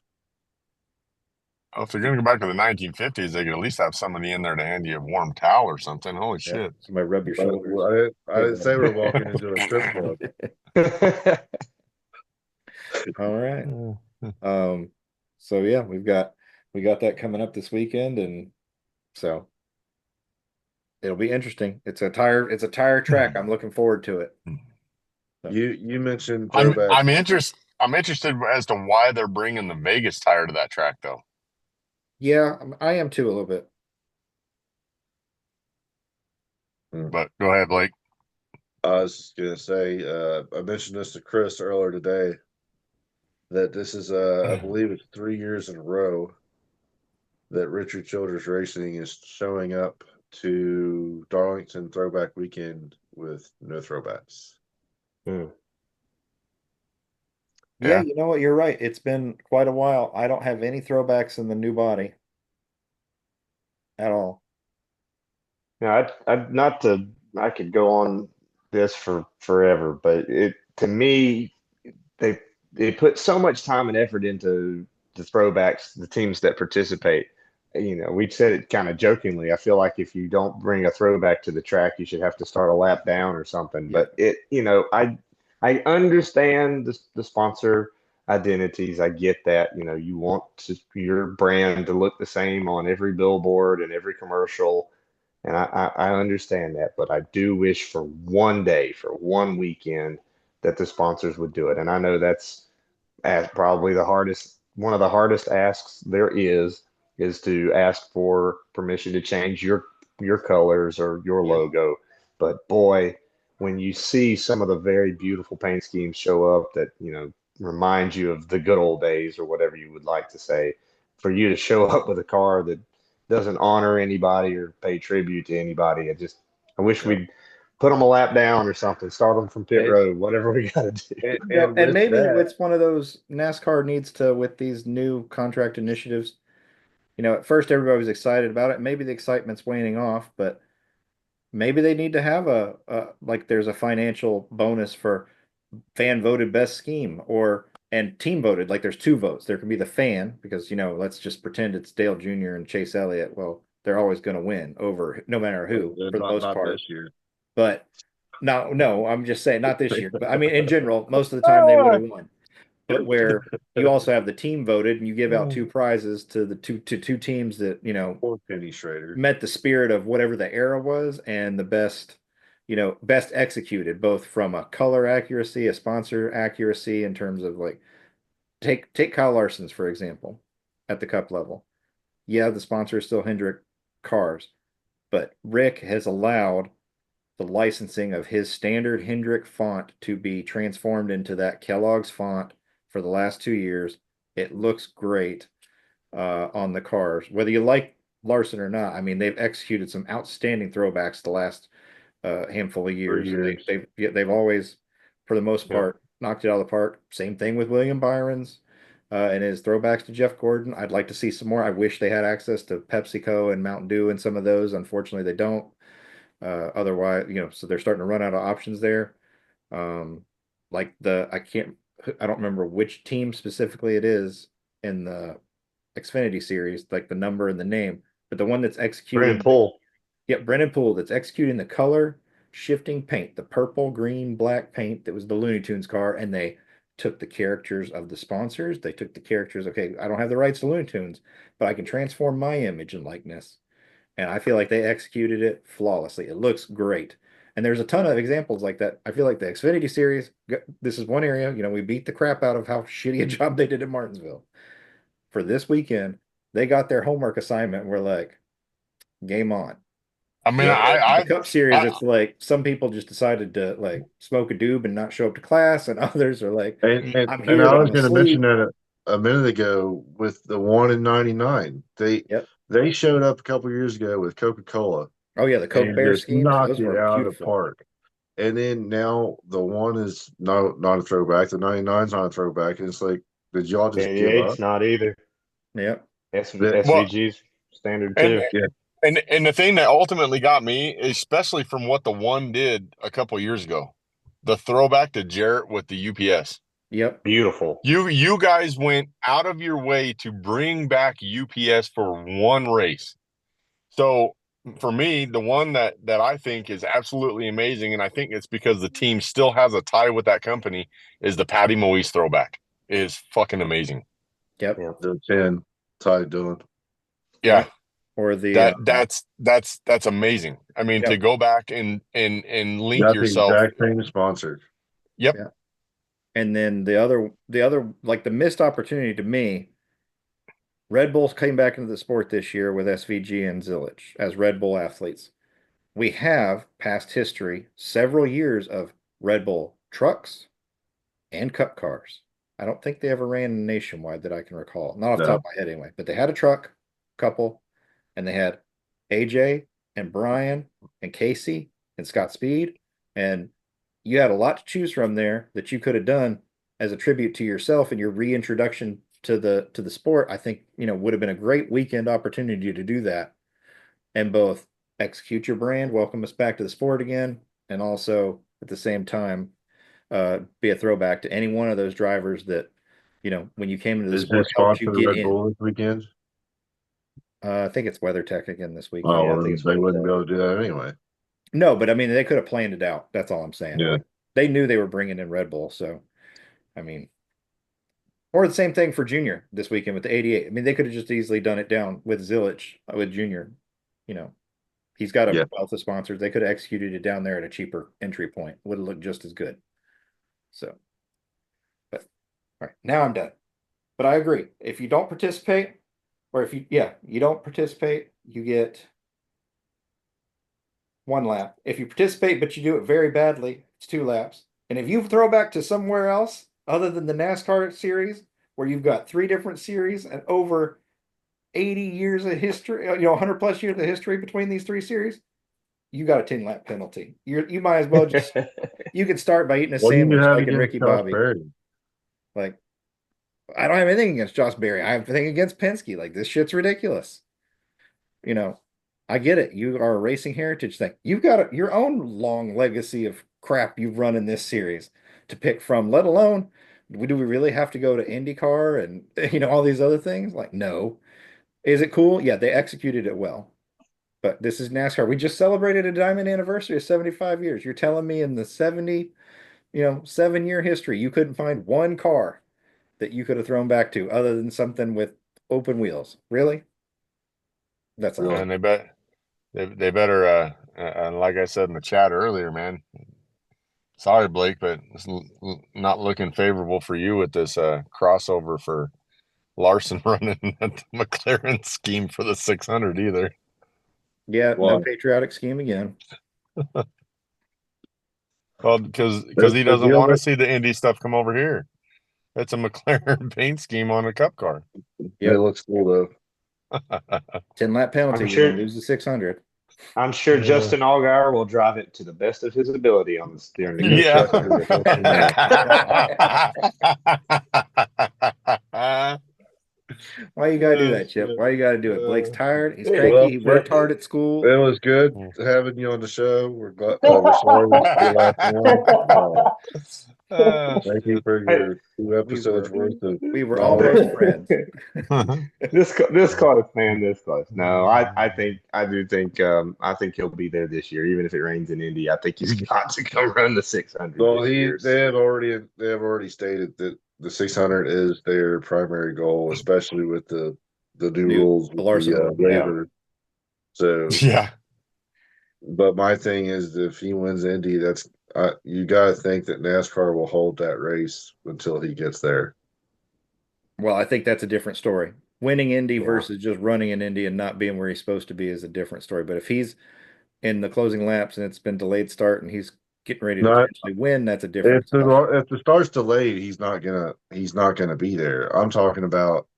Oh, if they're going to go back to the 1950s, they could at least have somebody in there to hand you a warm towel or something. Holy Yeah. shit. Somebody rub your But shoulders. I didn't say we're walking into a strip club. All right. Mm. So yeah, we got that coming up this weekend, and so it'll be interesting. It's a tire track. I'm looking forward to it. You mentioned I'm throwback. I'm interested. I'm interested as to why they're bringing the Vegas tire to that track, though. Yeah, I am too a little bit. But go ahead, Blake. I was just gonna say, I mentioned this to Chris earlier today that this is, I believe it's 3 years in a row that Richard Childress Racing is showing up to Darlington Throwback Weekend with no throwbacks. Yeah, Yeah. you know what? You're right. It's been quite a while. I don't have any throwbacks in the new body at all. Yeah, I could go on this for forever, but to me, they they put so much time and effort into the throwbacks, the teams that participate. We said it kind of jokingly. I feel like if you don't bring a throwback to the track, you should have to start a lap down or something. Yeah. But I understand the sponsor identities. I get that. You want your brand to look the same on every billboard and every commercial, and I understand that. But I do wish for one day, for one weekend, that the sponsors would do it. And I know that's probably one of the hardest asks there is to ask for permission to change your colors or your Yeah. logo. But boy, when you see some of the very beautiful paint schemes show up that, remind you of the good old days or whatever you would like to say, for you to show up with a car that doesn't honor anybody or pay tribute to anybody, I wish Yeah. we'd put them a lap down or something, start them from pit And, road, whatever we got to do. and And with maybe that, it's one of those NASCAR needs to, with these new contract initiatives, at first everybody was excited about it. Maybe the excitement's waning off, but maybe they need to have like there's a financial bonus for fan voted best scheme and team voted. Like there's two votes. There can be the fan because let's just pretend it's Dale Jr. and Chase Elliott. Well, they're always going to win over no matter who for the most Not part. this year. But no, I'm just saying not this year. But I mean in general, most of the time they would have won. But where you also have the team voted and you give out two prizes to the two teams that, Poor Penny Schrader. met the spirit of whatever the era was and the best executed, both from a color accuracy, a sponsor accuracy in terms of like take Kyle Larson's for example at the cup level. Yeah, the sponsor is still Hendrick cars, but Rick has allowed the licensing of his standard Hendrick font to be transformed into that Kellogg's font for the last 2 years. It looks great on the cars, whether you like Larson or not. I mean, they've executed some outstanding throwbacks the last handful of years. 3 years. They've always, for the most Yeah. part, knocked it out of the park. Same thing with William Byron's and his throwbacks to Jeff Gordon. I'd like to see some more. I wish they had access to PepsiCo and Mountain Dew and some of those. Unfortunately, they don't. Otherwise, so they're starting to run out of options there. Like I don't remember which team specifically it is in the Xfinity series, like the number and the name, but the one that's executing. Brandon Poole. Yeah, Brennan Poole that's executing the color shifting paint, the purple, green, black paint that was the Looney Tunes car, and they took the characters of the sponsors. They took the characters, okay, I don't have the rights to Looney Tunes, but I can transform my image and likeness. And I feel like they executed it flawlessly. It looks great. And there's a ton of examples like that. I feel like the Xfinity series, this is one area, we beat the crap out of how shitty a job they did in Martinsville. For this weekend, they got their homework assignment. And we're like, game on. I mean, The Cup Series, it's like some people just decided to like smoke a doob and not show up to class, and others are like, I'm here, I but was I'm going to mention asleep. that a minute ago with the one in '99. They showed up a couple years ago with Coca-Cola. Oh yeah, the Coke and Bear just schemes, knocked those it were out of the beautiful. park. And then now the one is not a throwback. The 99's not a throwback. And it's like, did y'all just give up? 88's not either. Yep. SVG's standard and, too. and the thing that ultimately got me, especially from what the one did a couple years ago, the throwback to Jarrett with the UPS. Yep. Beautiful. You guys went out of your way to bring back UPS for one race. So for me, the one that I think is absolutely amazing, and I think it's because the team still has a tie with that company, is the Patty Moise throwback. It is fucking amazing. Yep. Yeah. The 10, Ty Dillon. Yeah. Or the that's amazing. I mean, to go back and link That's yourself. the exact same sponsor. Yep. Yeah. And then the other like the missed opportunity to me, Red Bulls came back into the sport this year with SVG and Zilich as Red Bull athletes. We have past history, several years of Red Bull trucks and cup cars. I don't think they ever ran nationwide that I can recall. Not off the top of my head anyway, but they had a truck, couple, and they had AJ and Brian and Casey and Scott Speed. And you had a lot to choose from there that you could have done as a tribute to yourself and your reintroduction to the sport. I think, would have been a great weekend opportunity to do that and both execute your brand, welcome us back to the sport again, and also at the same time be a throwback to any one of those drivers that, when you came into the Is sport, this helped you sponsor get Red in. Bull this weekend? I think it's WeatherTech again this weekend. Oh, Yeah, I well, think it's they wouldn't WeatherTech. be able to do that anyway. No, but I mean, they could have planned it out. That's all I'm saying. Yeah. Like, they knew they were bringing in Red Bull, so I mean, or the same thing for Junior this weekend with the 88. I mean, they could have just easily done it down with Zilich with Junior. He's got a wealth of sponsors. They could have executed it down there at a cheaper entry point. Would have looked just as good. So, but all right, now I'm done. But I agree. If you don't participate, or if you don't participate, you get 1 lap. If you participate but you do it very badly, it's 2 laps. And if you throw back to somewhere else other than the NASCAR series, where you've got 3 different series and over 80 years of history, 100 plus years of history between these 3 series, you got a 10-lap penalty. You might as well just you can start by eating a What do you sandwich have like in against Ricky Josh Bobby. Perry? Like, I don't have anything against Josh Berry. I have anything against Penske. Like, this shit's ridiculous. You know, I get it. You are a racing heritage thing. You've got your own long legacy of crap you've run in this series to pick from, let alone do we really have to go to IndyCar and all these other things? Like, no. Is it cool? Yeah, they executed it well. But this is NASCAR. We just celebrated a diamond anniversary of 75 years. You're telling me in the 7-year history, you couldn't find one car that you could have thrown back to other than something with open wheels. Really? That's Really? all. And they better and like I said in the chat earlier, man. Sorry, Blake, but it's not looking favorable for you with this crossover for Larson running the McLaren scheme for the 600 either. Yeah, no Well, patriotic scheme again. Well, because he the doesn't deal want to with- see the Indy stuff come over here. It's a McLaren paint scheme on a Cup car. It Yep. looks cool though. 10-lap penalty, I'm you're sure- gonna lose the 600. I'm sure Justin Allgaier will drive it to the best of his ability on this during the Yeah. Why you gotta do that, Chip? Why you gotta do it? Blake's tired. He's cranky. Well, He worked hard at school. It was good having you on the show. We're glad. We're sorry this is the last one. Thank you for your 2 episodes worth of. We were knowledge. almost friends. This caught us, man. This caught us. No, I think I think he'll be there this year, even if it rains in Indy. I think he's got to come run the 600. Well, this year. they have already stated that the 600 is their primary goal, especially with the new rules with Larson the rule, yeah. waiver. So, Yeah. but my thing is, if he wins Indy, that's you got to think that NASCAR will hold that race until he gets there. Well, I think that's a different story. Winning Indy Yeah. versus just running in Indy and not being where he's supposed to be is a different story. But if he's in the closing laps and it's been delayed start and he's getting ready to No, potentially win, that's a different If discussion. the start's delayed, he's not gonna be there. I'm talking about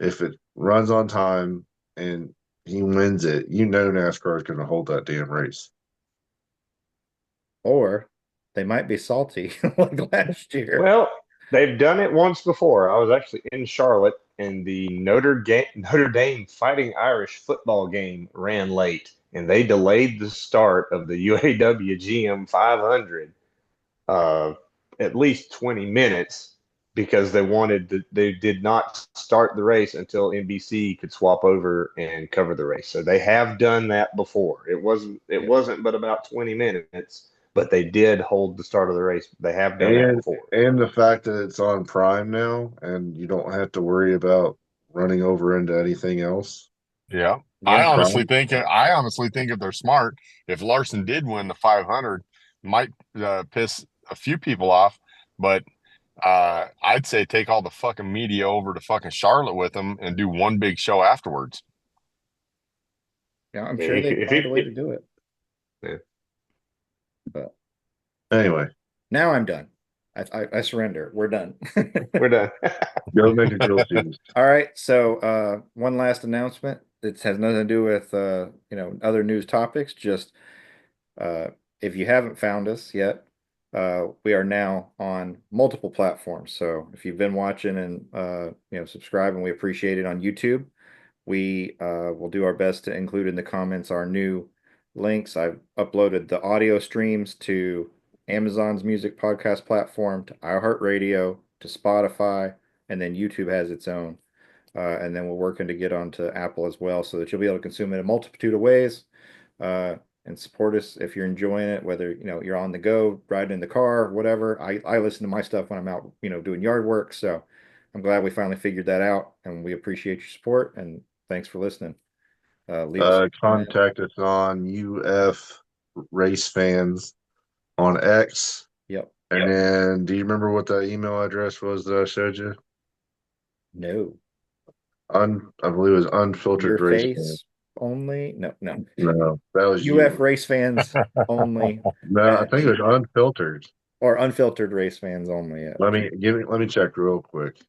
if it runs on time and he wins it, NASCAR is gonna hold that damn race. Or they might be salty like last year. Well, they've done it once before. I was actually in Charlotte, and the Notre Dame Fighting Irish football game ran late, and they delayed the start of the UAW GM 500 at least 20 minutes because they did not start the race until NBC could swap over and cover the race. So they have done that before. It wasn't but about 20 minutes, but they did hold the start of the race. They have done that before. And the fact that it's on Prime now and you don't have to worry about running over into anything else. Yeah. Yeah. I honestly think if they're smart, if Larson did win the 500, might piss a few people off, but I'd say take all the fucking media over to fucking Charlotte with them and do one big show afterwards. Yeah, I'm sure they find a way to do it. Yeah. But Anyway, now I'm done. I surrender. We're done. We're done. go make a grill series. All right. So one last announcement. It has nothing to do with other news topics. Just if you haven't found us yet, we are now on multiple platforms. So if you've been watching and subscribing, we appreciate it on YouTube. We will do our best to include in the comments our new links. I've uploaded the audio streams to Amazon's music podcast platform, to iHeartRadio, to Spotify, and then YouTube has its own. And then we're working to get onto Apple as well, so that you'll be able to consume it in a multitude of ways. And support us if you're enjoying it, whether you're on the go, riding in the car, whatever. I listen to my stuff when I'm out, doing yard work. So I'm glad we finally figured that out, and we appreciate your support, and thanks for listening. Leave us a comment. Contact us on UF Race Fans on X. Yep. And then, do you remember what that email address was that I showed you? No. I believe it was unfiltered Your race face fans. only. No. No, that was UF you. race fans only. No, I think it was unfiltered. Or unfiltered race fans only. Yeah. Let me check real quick.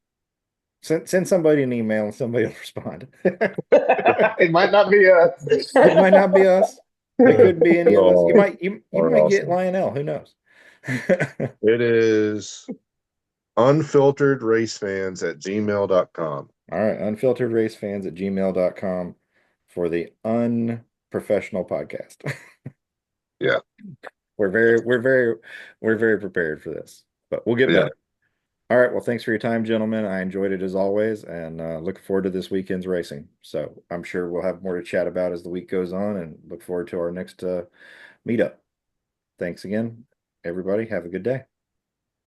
Send somebody an email and somebody will respond. It might not be us. It might not be us. It could be any of us. You might Or get awesome. Lionel. Who knows? It is unfilteredracefans@gmail.com. All right, unfilteredracefans@gmail.com for the unprofessional podcast. Yeah. We're very prepared for this, but we'll get Yeah. better. All right, well, thanks for your time, gentlemen. I enjoyed it as always, and look forward to this weekend's racing. So I'm sure we'll have more to chat about as the week goes on, and look forward to our next meetup. Thanks again, everybody. Have a good day.